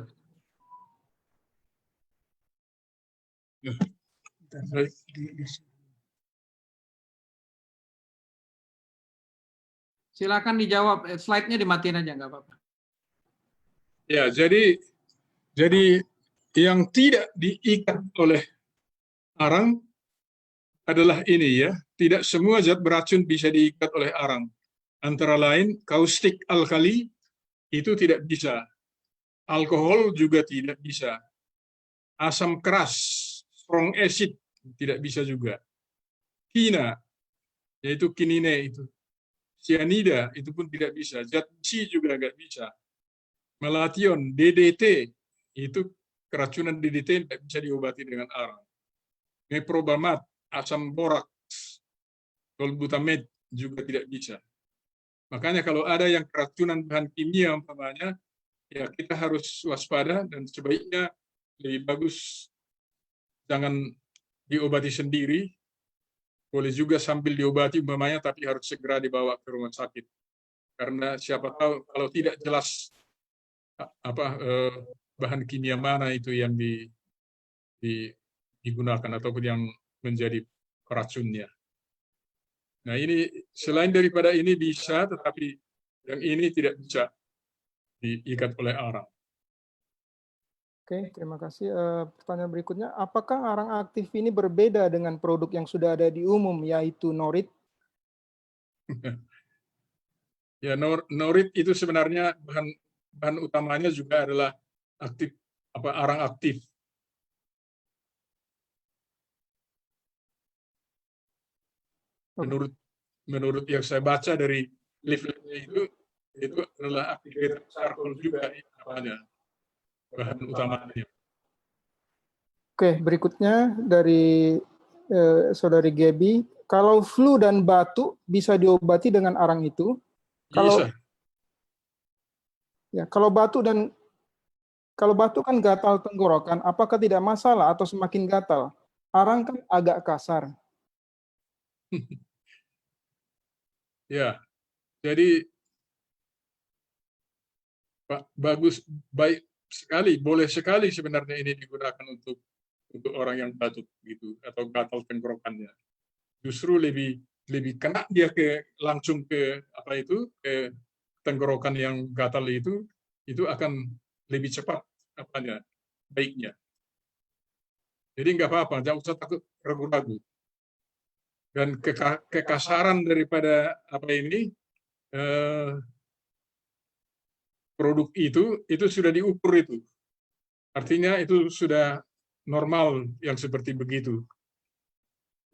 Silakan dijawab. Slide-nya dimatiin aja, nggak apa-apa. Ya, jadi yang tidak diikat oleh arang adalah ini ya. Tidak semua zat beracun bisa diikat oleh arang. Antara lain kaustik alkali itu tidak bisa. Alkohol juga tidak bisa. Asam keras, strong acid tidak bisa juga. Kina, yaitu kinine itu. Cyanida itu pun tidak bisa. Zat besi juga nggak bisa. Melation, DDT itu keracunan DDT tidak bisa diobati dengan arang. Meprobamat, asam boraks, tolbutamide juga tidak bisa. Makanya kalau ada yang keracunan bahan kimia umpamanya, ya kita harus waspada dan sebaiknya lebih bagus jangan diobati sendiri, boleh juga sambil diobati umpamanya, tapi harus segera dibawa ke rumah sakit. Karena siapa tahu kalau tidak jelas bahan kimia mana itu yang digunakan ataupun yang menjadi racunnya. Nah ini selain daripada ini bisa, tetapi yang ini tidak bisa diikat oleh arang. Oke, terima kasih. Pertanyaan berikutnya, apakah arang aktif ini berbeda dengan produk yang sudah ada di umum, yaitu norit? Ya, norit itu sebenarnya bahan utamanya juga adalah aktif, arang aktif. Menurut yang saya baca dari leafletnya itu adalah aktivator charcoal juga bahan utamanya. Oke, berikutnya dari saudari Gaby, kalau flu dan batuk bisa diobati dengan arang itu? Kalau Bisa. ya, kalau batuk kan gatal tenggorokan, apakah tidak masalah atau semakin gatal? Arang kan agak kasar. Ya, jadi baik sekali, boleh sekali sebenarnya ini digunakan untuk orang yang batuk gitu atau gatal tenggorokannya. Justru lebih kena dia langsung ke ke tenggorokan yang gatal itu akan lebih cepat baiknya. Jadi nggak apa-apa, jangan usah takut ragu-ragu. Dan kekasaran daripada eh, produk itu sudah diukur itu. Artinya itu sudah normal yang seperti begitu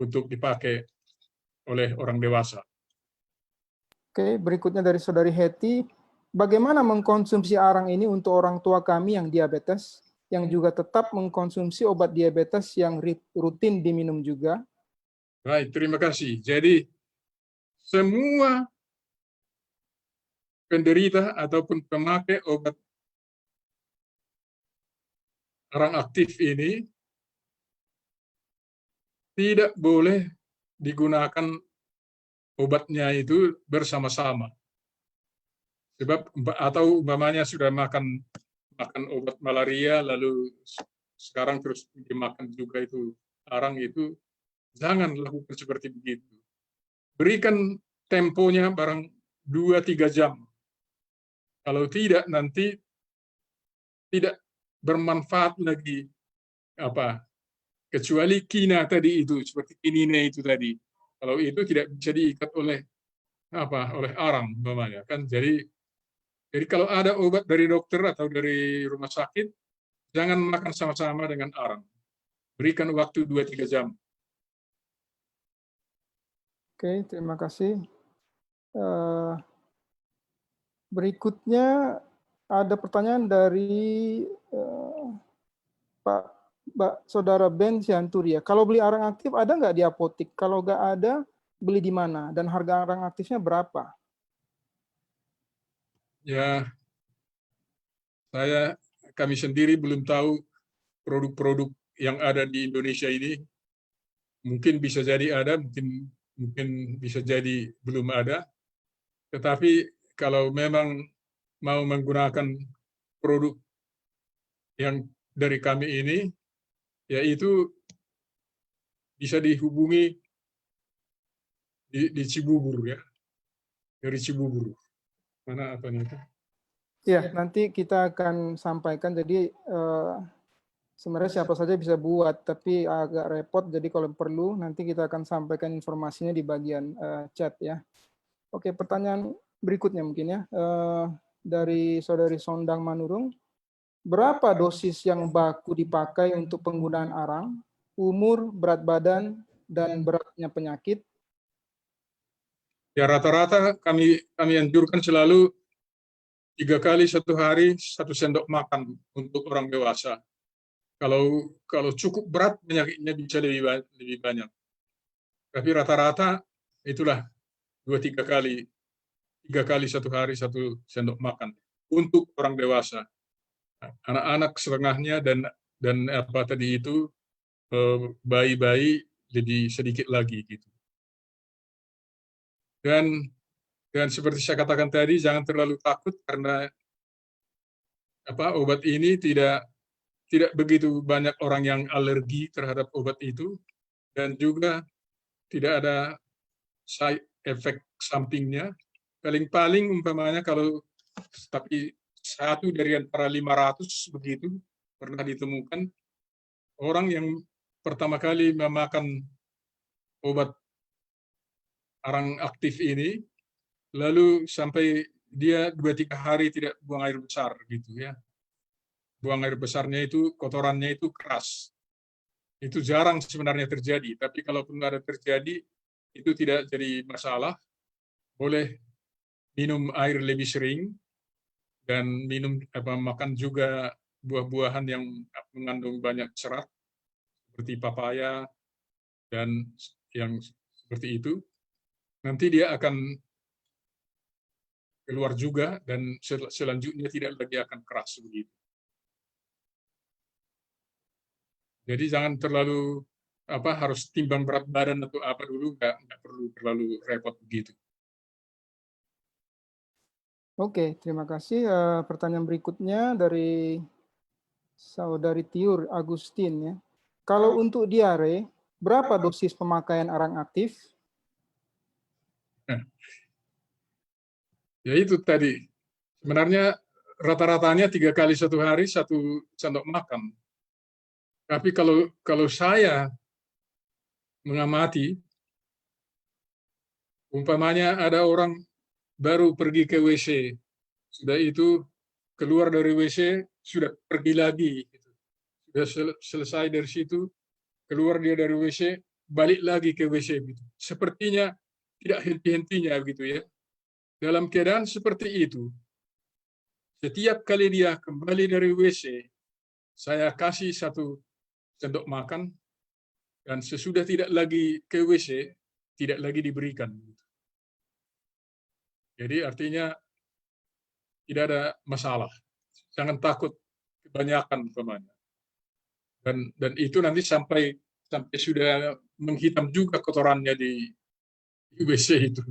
untuk dipakai oleh orang dewasa. Oke, berikutnya dari Saudari Hetty, bagaimana mengkonsumsi arang ini untuk orang tua kami yang diabetes, yang juga tetap mengkonsumsi obat diabetes yang rutin diminum juga? Baik, terima kasih. Jadi semua penderita ataupun pemakai obat arang aktif ini tidak boleh digunakan obatnya itu bersama-sama. Sebab atau umpamanya sudah makan obat malaria lalu sekarang terus dimakan juga itu arang, itu jangan lakukan seperti begitu. Berikan temponya barang 2-3 jam. Kalau tidak nanti tidak bermanfaat lagi kecuali kina tadi itu, seperti kinine itu tadi. Kalau itu tidak bisa diikat oleh arang umpamanya kan. Jadi kalau ada obat dari dokter atau dari rumah sakit, jangan makan sama-sama dengan arang. Berikan waktu 2-3 jam. Oke, terima kasih. Berikutnya ada pertanyaan dari Saudara Ben Sianturia. Kalau beli arang aktif ada nggak di apotik? Kalau nggak ada, beli di mana? Dan harga arang aktifnya berapa? Ya, kami sendiri belum tahu produk-produk yang ada di Indonesia ini. Mungkin bisa jadi ada, mungkin bisa jadi belum ada. Tetapi kalau memang mau menggunakan produk yang dari kami ini, yaitu bisa dihubungi di Cibubur ya, dari Cibubur. Mana apa itu? Ya, nanti kita akan sampaikan. Jadi sebenarnya siapa saja bisa buat, tapi agak repot. Jadi kalau perlu nanti kita akan sampaikan informasinya di bagian chat ya. Oke, pertanyaan berikutnya mungkin ya dari Saudari Sondang Manurung. Berapa dosis yang baku dipakai untuk penggunaan arang, umur, berat badan, dan beratnya penyakit? Ya rata-rata kami anjurkan selalu 3 kali 1 hari 1 sendok makan untuk orang dewasa. Kalau cukup berat penyakitnya bisa lebih banyak. Tapi rata-rata itulah 2-3 kali, 3 kali 1 hari 1 sendok makan untuk orang dewasa. Anak-anak setengahnya dan apa tadi itu bayi-bayi lebih sedikit lagi gitu. Dan seperti saya katakan tadi, jangan terlalu takut karena obat ini tidak begitu banyak orang yang alergi terhadap obat itu, dan juga tidak ada side effect sampingnya. Paling-paling umpamanya tapi 1 dari antara 500 begitu pernah ditemukan orang yang pertama kali memakan obat arang aktif ini, lalu sampai dia 2-3 hari tidak buang air besar gitu ya. Buang air besarnya itu, kotorannya itu keras. Itu jarang sebenarnya terjadi, tapi kalaupun ada terjadi, itu tidak jadi masalah. Boleh minum air lebih sering, dan makan juga buah-buahan yang mengandung banyak serat, seperti papaya, dan yang seperti itu. Nanti dia akan keluar juga, dan selanjutnya tidak lagi akan keras begitu. Jadi jangan terlalu harus timbang berat badan atau apa dulu, nggak perlu terlalu repot begitu. Oke, terima kasih. Pertanyaan berikutnya dari Saudari Tiur Agustin ya. Kalau untuk diare, berapa dosis pemakaian arang aktif? Ya itu tadi, sebenarnya rata-ratanya 3 kali 1 hari 1 sendok makan. Tapi kalau saya mengamati, umpamanya ada orang baru pergi ke WC. Sudah itu keluar dari WC, sudah pergi lagi. Sudah selesai dari situ, keluar dia dari WC, balik lagi ke WC. Gitu. Sepertinya tidak henti-hentinya begitu ya. Dalam keadaan seperti itu, setiap kali dia kembali dari WC, saya kasih 1 sendok makan, dan sesudah tidak lagi ke WC, tidak lagi diberikan. Jadi artinya tidak ada masalah. Jangan takut kebanyakan umpamanya. Dan itu nanti sampai sudah menghitam juga kotorannya di WC itu.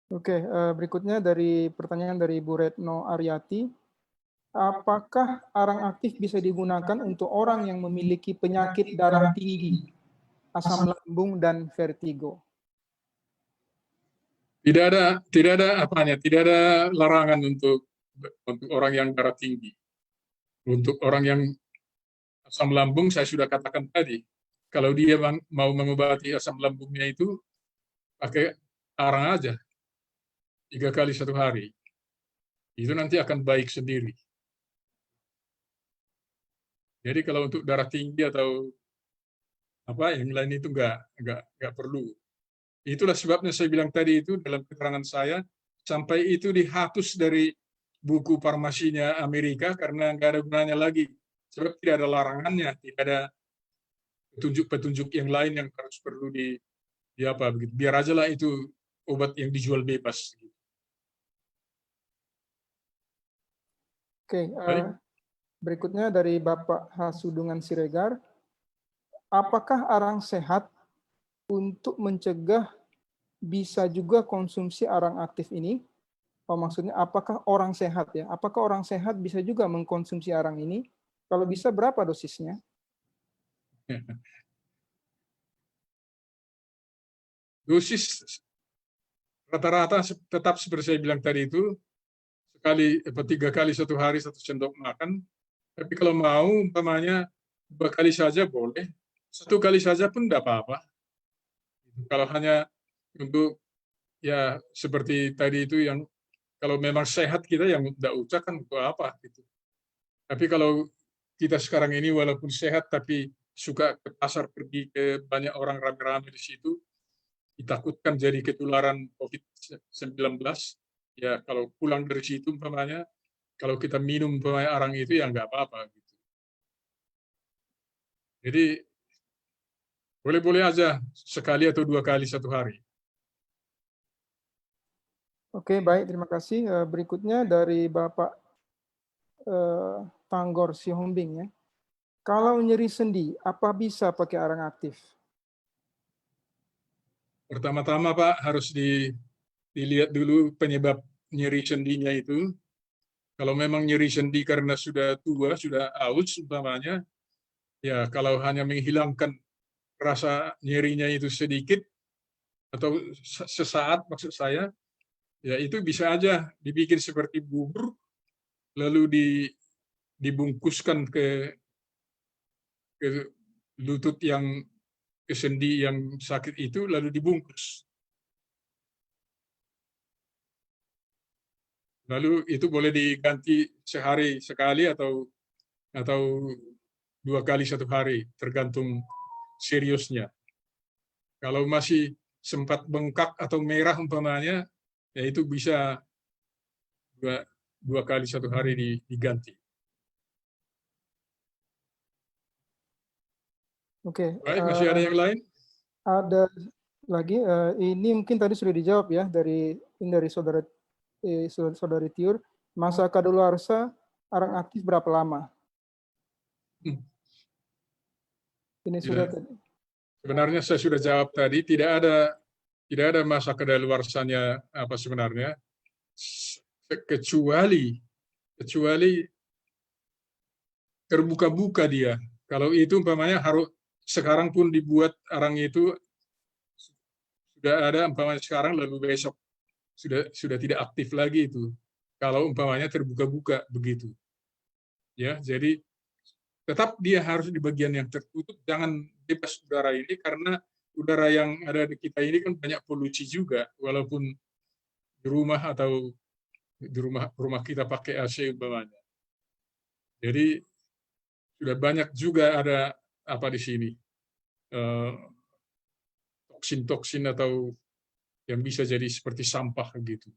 Oke, berikutnya dari pertanyaan dari Bu Retno Aryati. Apakah arang aktif bisa digunakan untuk orang yang memiliki penyakit darah tinggi, asam lambung, dan vertigo? Tidak ada larangan untuk orang yang darah tinggi. Untuk orang yang asam lambung, saya sudah katakan tadi, kalau dia mau mengobati asam lambungnya itu, pakai arang aja, 3 kali 1 hari. Itu nanti akan baik sendiri. Jadi kalau untuk darah tinggi atau yang lain itu nggak perlu. Itulah sebabnya saya bilang tadi itu dalam keterangan saya, sampai itu dihapus dari buku farmasinya Amerika karena nggak ada gunanya lagi. Sebab tidak ada larangannya, tidak ada petunjuk-petunjuk yang lain yang harus perlu di apa begitu. Biar aja lah itu obat yang dijual bebas. Oke, berikutnya dari Bapak Hasudungan Siregar. Apakah arang sehat untuk mencegah bisa juga konsumsi arang aktif ini? Maksudnya apakah orang sehat ya? Apakah orang sehat bisa juga mengkonsumsi arang ini? Kalau bisa berapa dosisnya? Dosis rata-rata tetap seperti saya bilang tadi itu, 3 kali 1 hari 1 sendok makan. Tapi kalau mau umpamanya 2 kali saja boleh, 1 kali saja pun tidak apa-apa. Kalau hanya untuk ya seperti tadi itu yang kalau memang sehat kita yang tidak usah kan untuk apa gitu. Tapi kalau kita sekarang ini walaupun sehat tapi suka ke pasar, pergi ke banyak orang rame-rame di situ, ditakutkan jadi ketularan COVID-19, ya kalau pulang dari situ umpamanya, kalau kita minum umpamanya arang itu ya nggak apa-apa gitu. Jadi boleh-boleh aja sekali atau 2 kali 1 hari. Oke, baik, terima kasih. Berikutnya dari Bapak Tanggor Sihombing ya. Kalau nyeri sendi, apa bisa pakai arang aktif? Pertama-tama Pak harus dilihat dulu penyebab nyeri sendinya itu. Kalau memang nyeri sendi karena sudah tua, sudah aus umpamanya, ya kalau hanya menghilangkan rasa nyerinya itu sedikit atau sesaat maksud saya, ya itu bisa aja dibikin seperti bubur, lalu dibungkuskan ke lutut yang ke sendi yang sakit itu, lalu dibungkus. Lalu itu boleh diganti sehari sekali atau 2 kali 1 hari, tergantung seriusnya. Kalau masih sempat bengkak atau merah umpamanya, ya itu bisa 2 kali 1 hari diganti. Oke. Baik, masih ada yang lain? Ada lagi. Ini mungkin tadi sudah dijawab ya dari saudari Tiur. Masa kadaluarsa arang aktif berapa lama? Ini sudah tadi. Sebenarnya saya sudah jawab tadi, tidak ada masa kadaluarsanya apa sebenarnya, kecuali terbuka-buka dia. Kalau itu umpamanya harus sekarang pun dibuat arang itu sudah ada umpamanya sekarang lalu besok sudah tidak aktif lagi itu. Kalau umpamanya terbuka-buka begitu. Ya, jadi tetap dia harus di bagian yang tertutup, jangan bebas udara ini karena udara yang ada di kita ini kan banyak polusi juga, walaupun di rumah atau di rumah kita pakai AC umpamanya. Jadi sudah banyak juga ada apa di sini toksin-toksin atau yang bisa jadi seperti sampah gitu.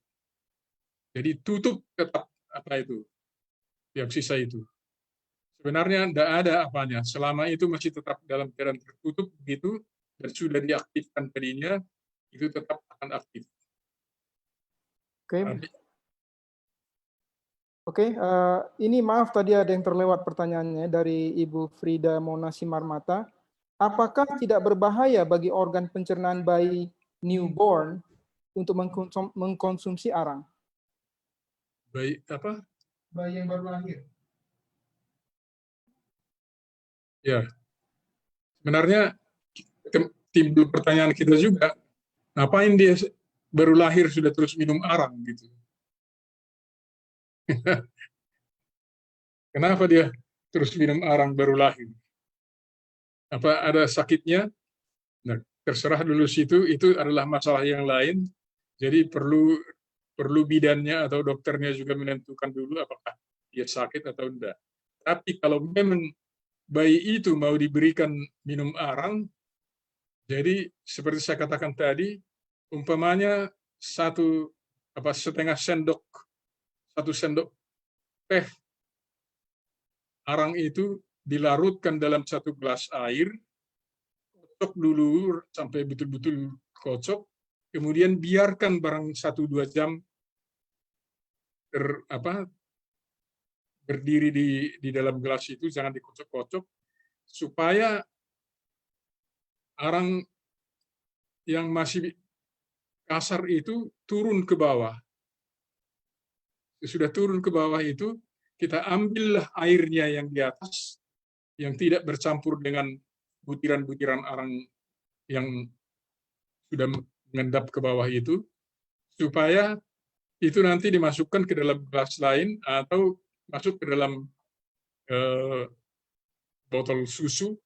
Jadi tutup tetap apa itu yang sisa itu. Sebenarnya tidak ada apanya. Selama itu masih tetap dalam keadaan tertutup begitu dan sudah diaktifkan tadinya, itu tetap akan aktif. Oke. Oke, ini maaf tadi ada yang terlewat pertanyaannya dari Ibu Frida Mona Simarmata. Apakah tidak berbahaya bagi organ pencernaan bayi newborn untuk mengkonsumsi arang? Baik apa? Bayi yang baru lahir. Ya, sebenarnya timbul pertanyaan kita juga, ngapain dia baru lahir sudah terus minum arang gitu? Kenapa dia terus minum arang baru lahir? Apa ada sakitnya? Nah, terserah dulu situ, itu adalah masalah yang lain. Jadi perlu bidannya atau dokternya juga menentukan dulu apakah dia sakit atau enggak. Tapi kalau memang bayi itu mau diberikan minum arang, jadi seperti saya katakan tadi, umpamanya setengah sendok, 1 sendok teh arang itu dilarutkan dalam 1 gelas air, kocok dulu sampai betul-betul kocok, kemudian biarkan barang 1-2 jam berdiri di dalam gelas itu, jangan dikocok-kocok, supaya arang yang masih kasar itu turun ke bawah. Sudah turun ke bawah itu, kita ambillah airnya yang di atas, yang tidak bercampur dengan butiran-butiran arang yang sudah mengendap ke bawah itu, supaya itu nanti dimasukkan ke dalam gelas lain atau masuk ke dalam botol susu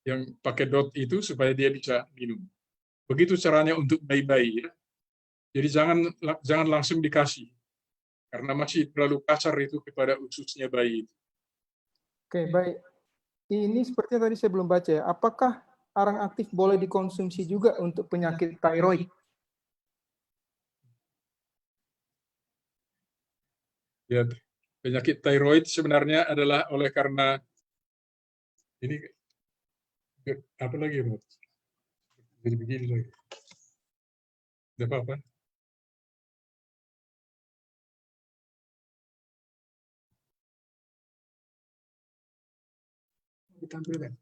yang pakai dot itu supaya dia bisa minum. Begitu caranya untuk bayi-bayi ya. Jadi jangan langsung dikasih karena masih terlalu kasar itu kepada ususnya bayi itu. Oke, baik. Ini sepertinya tadi saya belum baca ya. Apakah arang aktif boleh dikonsumsi juga untuk penyakit tiroid? Ya, penyakit tiroid sebenarnya adalah oleh karena ini apa lagi, Mas? Jadi begini lagi. Tidak apa-apa. Ditampilkan.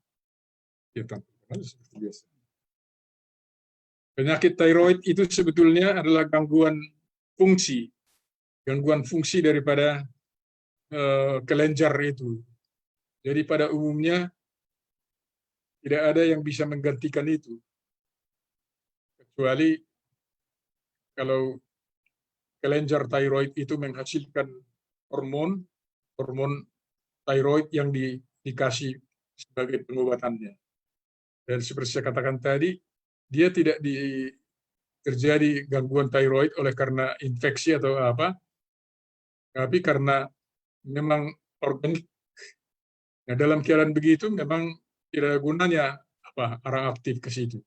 Ya, tampilkan aja seperti biasa. Penyakit tiroid itu sebetulnya adalah gangguan fungsi daripada kelenjar itu. Jadi pada umumnya tidak ada yang bisa menggantikan itu. Kecuali kalau kelenjar tiroid itu menghasilkan hormon tiroid yang dikasih sebagai pengobatannya. Dan seperti saya katakan tadi, dia tidak terjadi gangguan tiroid oleh karena infeksi atau apa, tapi karena memang organik. Nah, dalam keadaan begitu memang tidak ada gunanya arang aktif ke situ.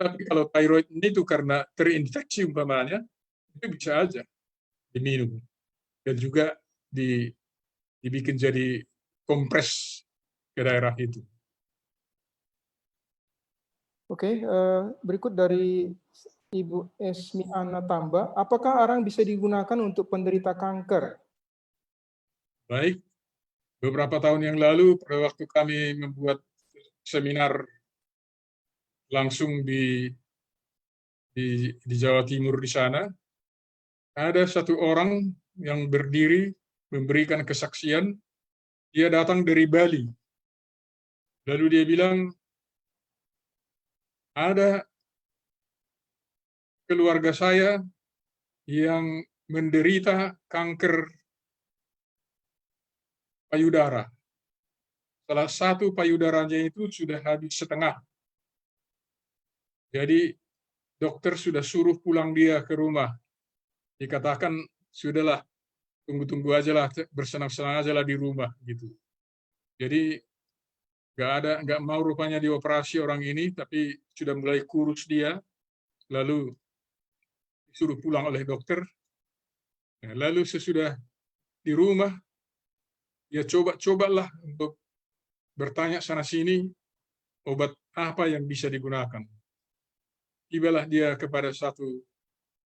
Tapi kalau tiroid itu karena terinfeksi umpamanya, itu bisa aja diminum dan juga dibikin jadi kompres ke daerah itu. Oke, berikut dari Ibu Esmi Ana Tamba, apakah arang bisa digunakan untuk penderita kanker? Baik, beberapa tahun yang lalu pada waktu kami membuat seminar langsung di Jawa Timur di sana, ada satu orang yang berdiri memberikan kesaksian, dia datang dari Bali. Lalu dia bilang, ada keluarga saya yang menderita kanker payudara. Salah satu payudaranya itu sudah habis setengah. Jadi dokter sudah suruh pulang dia ke rumah. Dikatakan sudahlah, tunggu-tunggu aja lah, bersenang-senang aja lah di rumah gitu. Jadi nggak mau rupanya dioperasi orang ini, tapi sudah mulai kurus dia, lalu disuruh pulang oleh dokter. Nah, lalu sesudah di rumah, dia coba-cobalah untuk bertanya sana sini obat apa yang bisa digunakan. Tibalah dia kepada satu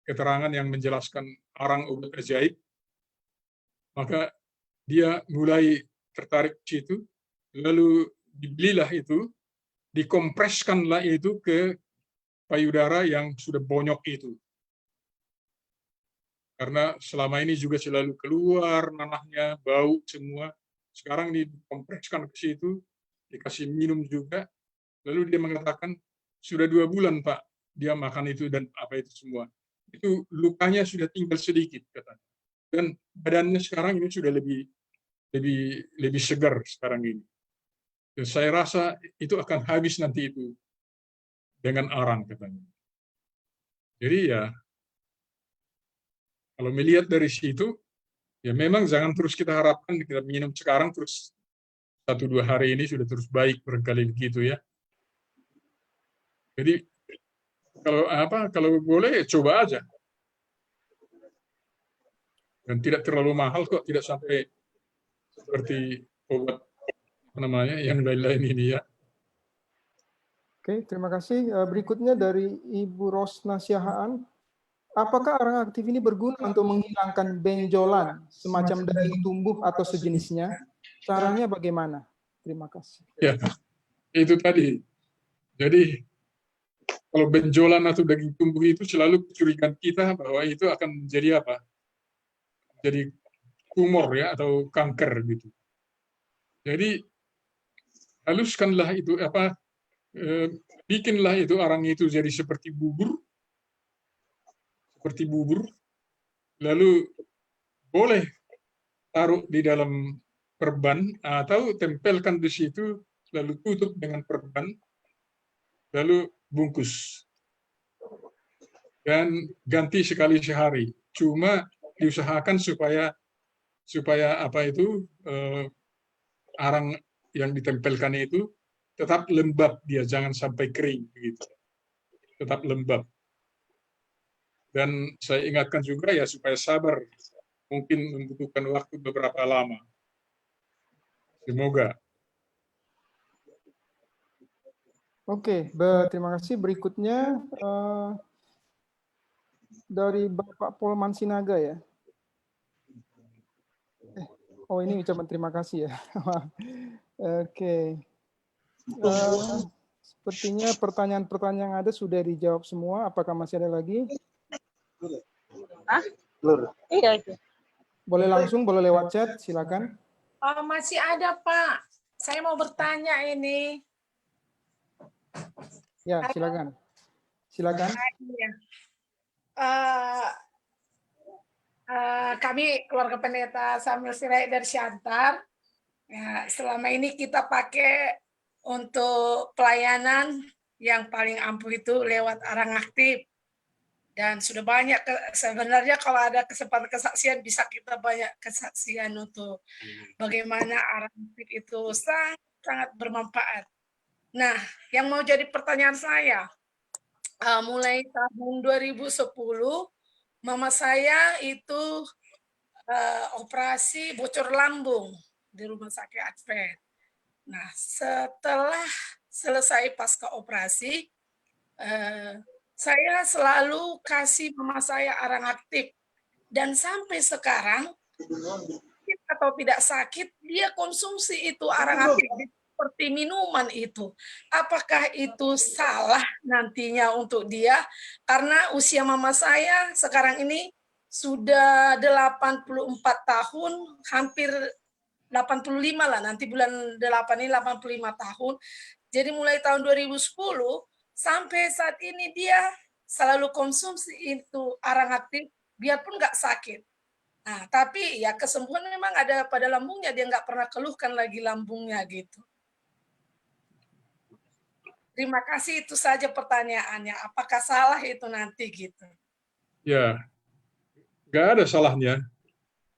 keterangan yang menjelaskan arang obat ajaib, maka dia mulai tertarik ke situ, lalu dibelilah itu, dikompreskanlah itu ke payudara yang sudah bonyok itu. Karena selama ini juga selalu keluar nanahnya, bau semua. Sekarang dikompreskan ke situ, dikasih minum juga, lalu dia mengatakan, sudah 2 bulan Pak, dia makan itu dan apa itu semua. Itu lukanya sudah tinggal sedikit, katanya. Dan badannya sekarang ini sudah lebih segar sekarang ini. Dan saya rasa itu akan habis nanti itu dengan arang, katanya. Jadi ya, kalau melihat dari situ, ya memang jangan terus kita harapkan kita minum sekarang terus 1-2 hari ini sudah terus baik, barangkali begitu ya. Jadi kalau boleh coba aja. Dan tidak terlalu mahal kok, tidak sampai seperti obat yang lain-lain ini ya. Oke, terima kasih. Berikutnya dari Ibu Rosna Siahaan. Apakah arang aktif ini berguna untuk menghilangkan benjolan, semacam daging tumbuh atau sejenisnya? Caranya bagaimana? Terima kasih. Ya, itu tadi. Jadi kalau benjolan atau daging tumbuh itu selalu kecurigaan kita bahwa itu akan menjadi apa? Jadi tumor ya atau kanker gitu. Jadi haluskanlah itu bikinlah itu arang itu jadi seperti bubur, lalu boleh taruh di dalam perban atau tempelkan di situ, lalu tutup dengan perban, lalu bungkus dan ganti sekali sehari. Cuma diusahakan supaya arang yang ditempelkan itu tetap lembab, dia jangan sampai kering begitu. Tetap lembab. Dan saya ingatkan juga ya supaya sabar, mungkin membutuhkan waktu beberapa lama. Semoga. Oke, terima kasih. Berikutnya dari Bapak Polman Sinaga ya. Oh, ini ucapan terima kasih ya. Oke. Sepertinya pertanyaan-pertanyaan yang ada sudah dijawab semua. Apakah masih ada lagi? Iya itu. Boleh langsung, boleh lewat chat, silakan. Oh, masih ada Pak. Saya mau bertanya ini. Ya, silakan. Silakan. Kami keluarga pendeta Samuel Sirait dari Siantar. Ya, selama ini kita pakai untuk pelayanan yang paling ampuh itu lewat arang aktif. Dan sudah banyak, sebenarnya kalau ada kesempatan kesaksian, bisa kita banyak kesaksian untuk bagaimana arang aktif itu sangat bermanfaat. Nah, yang mau jadi pertanyaan saya, mulai tahun 2010, mama saya itu operasi bocor lambung di rumah sakit Advent. Nah, setelah selesai pasca operasi, saya selalu kasih mama saya arang aktif. Dan sampai sekarang, atau tidak sakit, dia konsumsi itu arang aktif seperti minuman itu. Apakah itu salah nantinya untuk dia? Karena usia mama saya sekarang ini sudah 84 tahun, hampir 85 lah, nanti bulan 8 ini 85 tahun. Jadi mulai tahun 2010 sampai saat ini dia selalu konsumsi itu arang aktif, biarpun nggak sakit. Nah, tapi ya kesembuhan memang ada pada lambungnya, dia nggak pernah keluhkan lagi lambungnya gitu. Terima kasih, itu saja pertanyaannya. Apakah salah itu nanti gitu? Ya, nggak ada salahnya.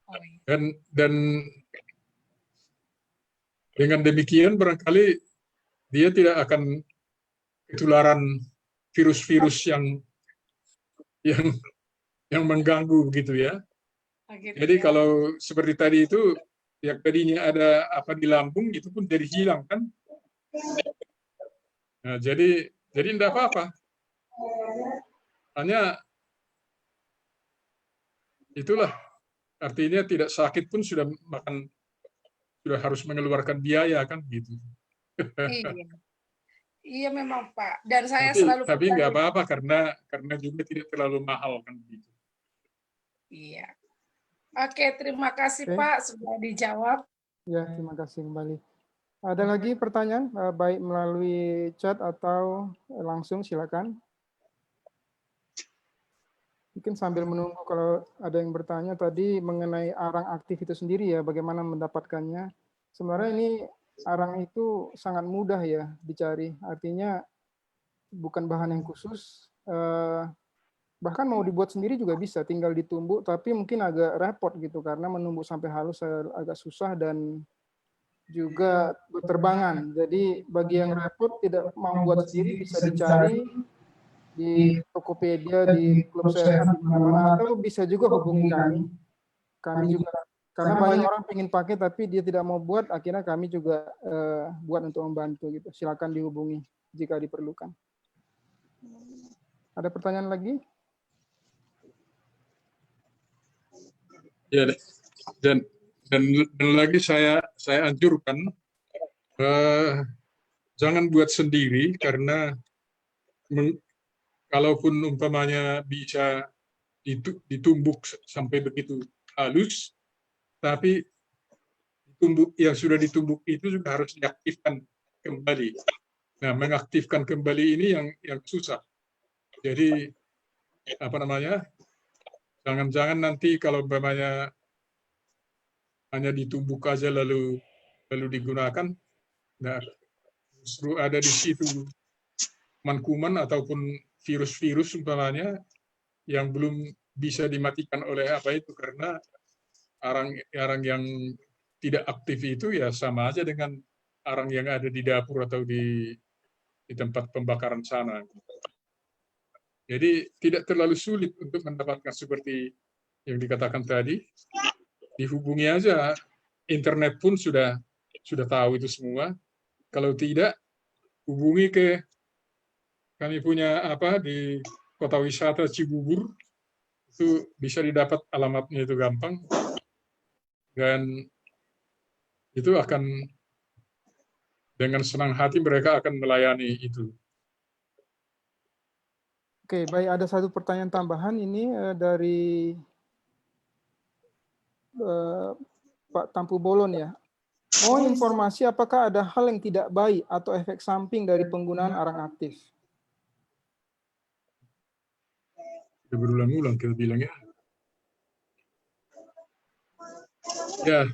Oh, iya. Dan dengan demikian barangkali dia tidak akan ketularan virus-virus yang yang mengganggu begitu ya. Gitu Jadi ya. kalau seperti tadi itu yang tadinya ada apa di lambung itu pun jadi hilang kan. Nah, jadi tidak apa-apa. Hanya itulah artinya tidak sakit pun sudah harus mengeluarkan biaya kan gitu. Iya. Iya memang Pak. Dan saya selalu Tapi nggak percaya. apa-apa karena juga tidak terlalu mahal kan gitu. Iya. Oke, terima kasih Oke. Pak sudah dijawab. Ya, terima kasih kembali. Ada lagi pertanyaan, baik melalui chat atau langsung, silakan. Mungkin sambil menunggu kalau ada yang bertanya tadi mengenai arang aktif itu sendiri ya, bagaimana mendapatkannya. Sebenarnya ini arang itu sangat mudah ya dicari, artinya bukan bahan yang khusus, bahkan mau dibuat sendiri juga bisa, tinggal ditumbuk, tapi mungkin agak repot gitu, karena menumbuk sampai halus agak susah dan juga berterbangan. Jadi bagi yang repot tidak mau buat sendiri bisa dicari di Tokopedia, di klub sehat, di mana-mana, atau bisa juga hubungi kami. Kami juga, karena banyak orang ingin pakai tapi dia tidak mau buat, akhirnya kami juga buat untuk membantu gitu. Silakan dihubungi jika diperlukan. Ada pertanyaan lagi? Ya, dan lagi saya anjurkan jangan buat sendiri karena kalaupun umpamanya bisa ditumbuk sampai begitu halus, tapi yang sudah ditumbuk itu juga harus diaktifkan kembali. Nah, mengaktifkan kembali ini yang susah. Jadi apa namanya? Jangan-jangan nanti kalau umpamanya hanya ditumbuk aja lalu digunakan, nah justru ada di situ kuman ataupun virus-virus umpamanya yang belum bisa dimatikan oleh apa itu, karena arang yang tidak aktif itu ya sama aja dengan arang yang ada di dapur atau di tempat pembakaran sana. Jadi tidak terlalu sulit untuk mendapatkan seperti yang dikatakan tadi. Dihubungi aja, internet pun sudah tahu itu semua. Kalau tidak, hubungi ke kami punya apa di kota wisata Cibubur, itu bisa didapat alamatnya, itu gampang, dan itu akan dengan senang hati mereka akan melayani itu. Oke, baik, ada satu pertanyaan tambahan ini dari Pak Tampu Bolon ya. Mau informasi apakah ada hal yang tidak baik atau efek samping dari penggunaan arang aktif? Sudah berulang-ulang kita bilang ya. Ya,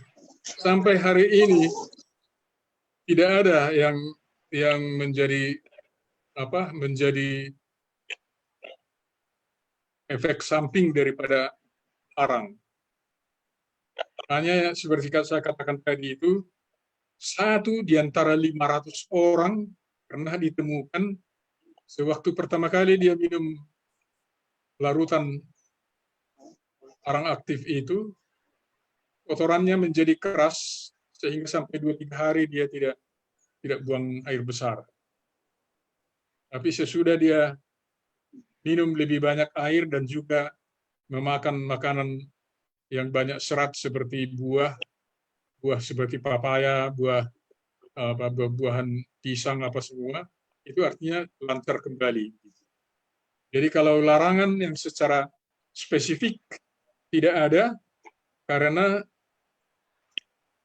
sampai hari ini tidak ada yang menjadi efek samping daripada arang. Hanya seperti saya katakan tadi itu, 1 di antara 500 orang pernah ditemukan sewaktu pertama kali dia minum larutan arang aktif itu, kotorannya menjadi keras sehingga sampai 2-3 hari dia tidak buang air besar. Tapi sesudah dia minum lebih banyak air dan juga memakan makanan yang banyak serat seperti buah seperti papaya, buah-buahan pisang apa semua, itu artinya lancar kembali. Jadi kalau larangan yang secara spesifik tidak ada, karena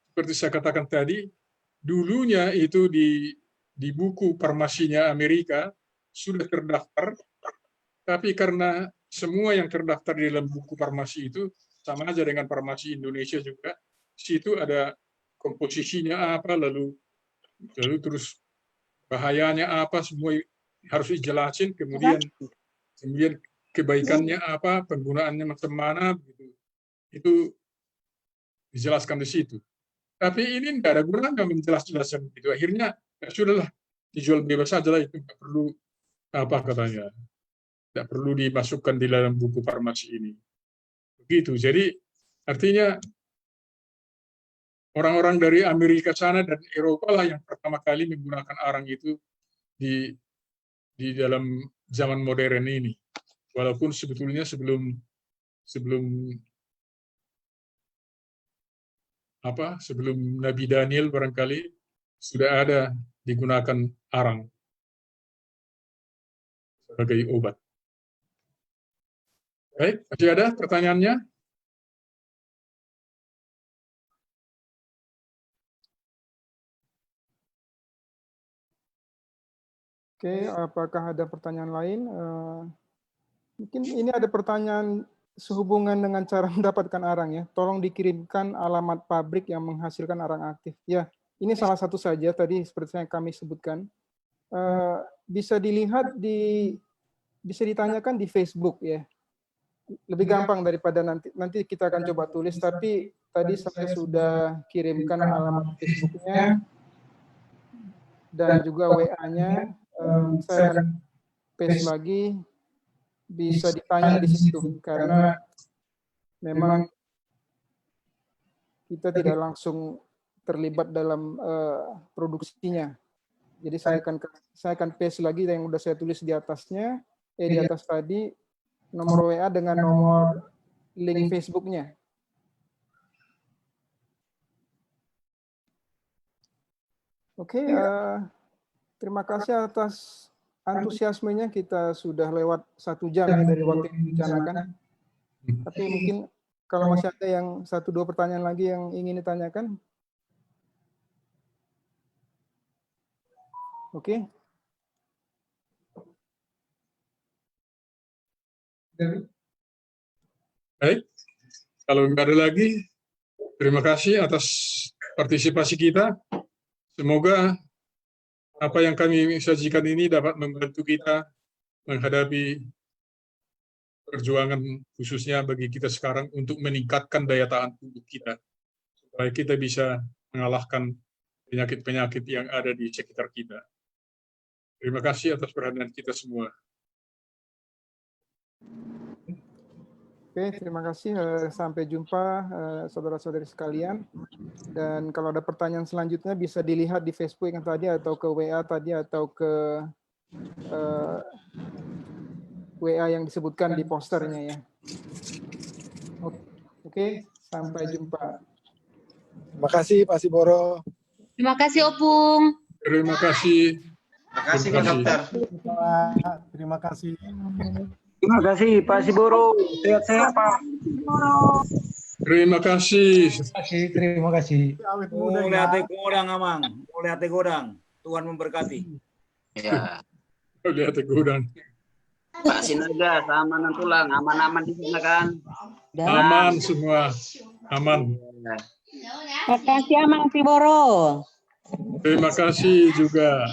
seperti saya katakan tadi, dulunya itu di buku farmasinya Amerika sudah terdaftar, tapi karena semua yang terdaftar di dalam buku farmasi itu sama aja dengan farmasi Indonesia juga, situ ada komposisinya apa, lalu terus bahayanya apa, semua harus dijelasin, kemudian kebaikannya apa, penggunaannya macam mana, begitu. Itu dijelaskan di situ. Tapi ini tidak ada gunanya menjelaskan itu. Akhirnya ya sudahlah, dijual bebas saja lah, itu nggak perlu apa katanya, tidak perlu dimasukkan di dalam buku farmasi ini. Begitu. Jadi artinya orang-orang dari Amerika sana dan Eropa lah yang pertama kali menggunakan arang itu di dalam zaman modern ini. Walaupun sebetulnya sebelum Nabi Daniel barangkali sudah ada digunakan arang sebagai obat. Baik, masih ada pertanyaannya? Oke, apakah ada pertanyaan lain? Mungkin ini ada pertanyaan sehubungan dengan cara mendapatkan arang ya. Tolong dikirimkan alamat pabrik yang menghasilkan arang aktif. Ya, ini salah satu saja tadi seperti yang kami sebutkan. Bisa dilihat bisa ditanyakan di Facebook ya. Lebih gampang daripada nanti kita akan coba tulis, tapi tadi saya sudah kirimkan alamat Facebooknya dan juga WA-nya. Saya akan paste lagi, bisa ditanya di situ karena memang kita tidak langsung terlibat dalam produksinya. Jadi saya akan paste lagi yang sudah saya tulis di atasnya, di atas tadi nomor WA dengan nomor link Facebooknya. Oke, terima kasih atas antusiasmenya. Kita sudah lewat 1 jam ya dari waktu yang direncanakan. Tapi mungkin kalau masih ada yang 1-2 pertanyaan lagi yang ingin ditanyakan. Oke. Baik, kalau nggak ada lagi, terima kasih atas partisipasi kita. Semoga apa yang kami sajikan ini dapat membantu kita menghadapi perjuangan khususnya bagi kita sekarang untuk meningkatkan daya tahan tubuh kita, supaya kita bisa mengalahkan penyakit-penyakit yang ada di sekitar kita. Terima kasih atas perhatian kita semua. Oke, terima kasih. Sampai jumpa saudara-saudari sekalian. Dan kalau ada pertanyaan selanjutnya bisa dilihat di Facebook yang tadi atau ke WA tadi atau ke WA yang disebutkan di posternya ya. Oke, sampai jumpa. Terima kasih Pak Siboro. Terima kasih Opung. Terima kasih. Terima kasih Pak Dokter. Terima kasih. Terima kasih Pak Siboro. Sehat-sehat Pak. Terima kasih. Terima kasih. Oleh hati godang Amang, oleh hati godang. Tuhan memberkati. Ya. Lihat gudang. Pak Sinaga, keamanan tulang, aman-aman di sana kan? Aman semua, aman. Makasih Amang Siboro. Terima kasih juga.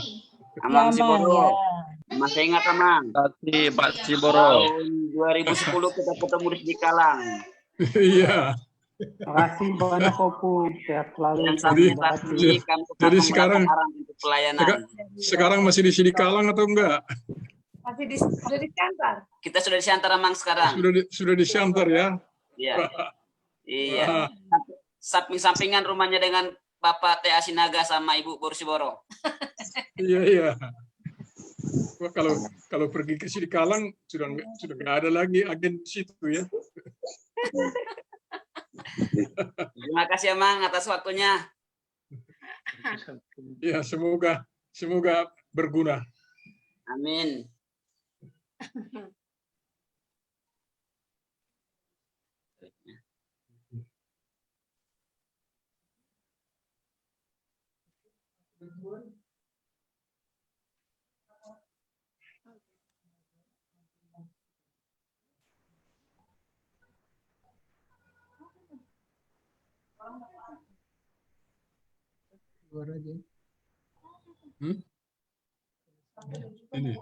Amang Ya, Siboro. ya. Masih ingat Amang? Terima kasih Pak Siboro. Tahun 2010 kita ketemu di Sikalang. Iya. Makasih banyak Opung. Sehat selalu. Dan sampai saat ini kami tetap jadi menggunakan sekarang- arang untuk pelayanan. Sekarang masih di Sidikalang atau enggak? Masih sudah di Siantar. Kita sudah di Siantar Amang sekarang. Sudah di Siantar ya? Iya. Iya. Samping-sampingan rumahnya dengan Bapak T.A. Sinaga sama Ibu Borsiboro. Iya. Wah, kalau pergi ke Sidikalang sudah nggak ada lagi agen di situ ya. Terima kasih Amang atas waktunya. Ya, semoga berguna. Amin. Luar aja. Ini.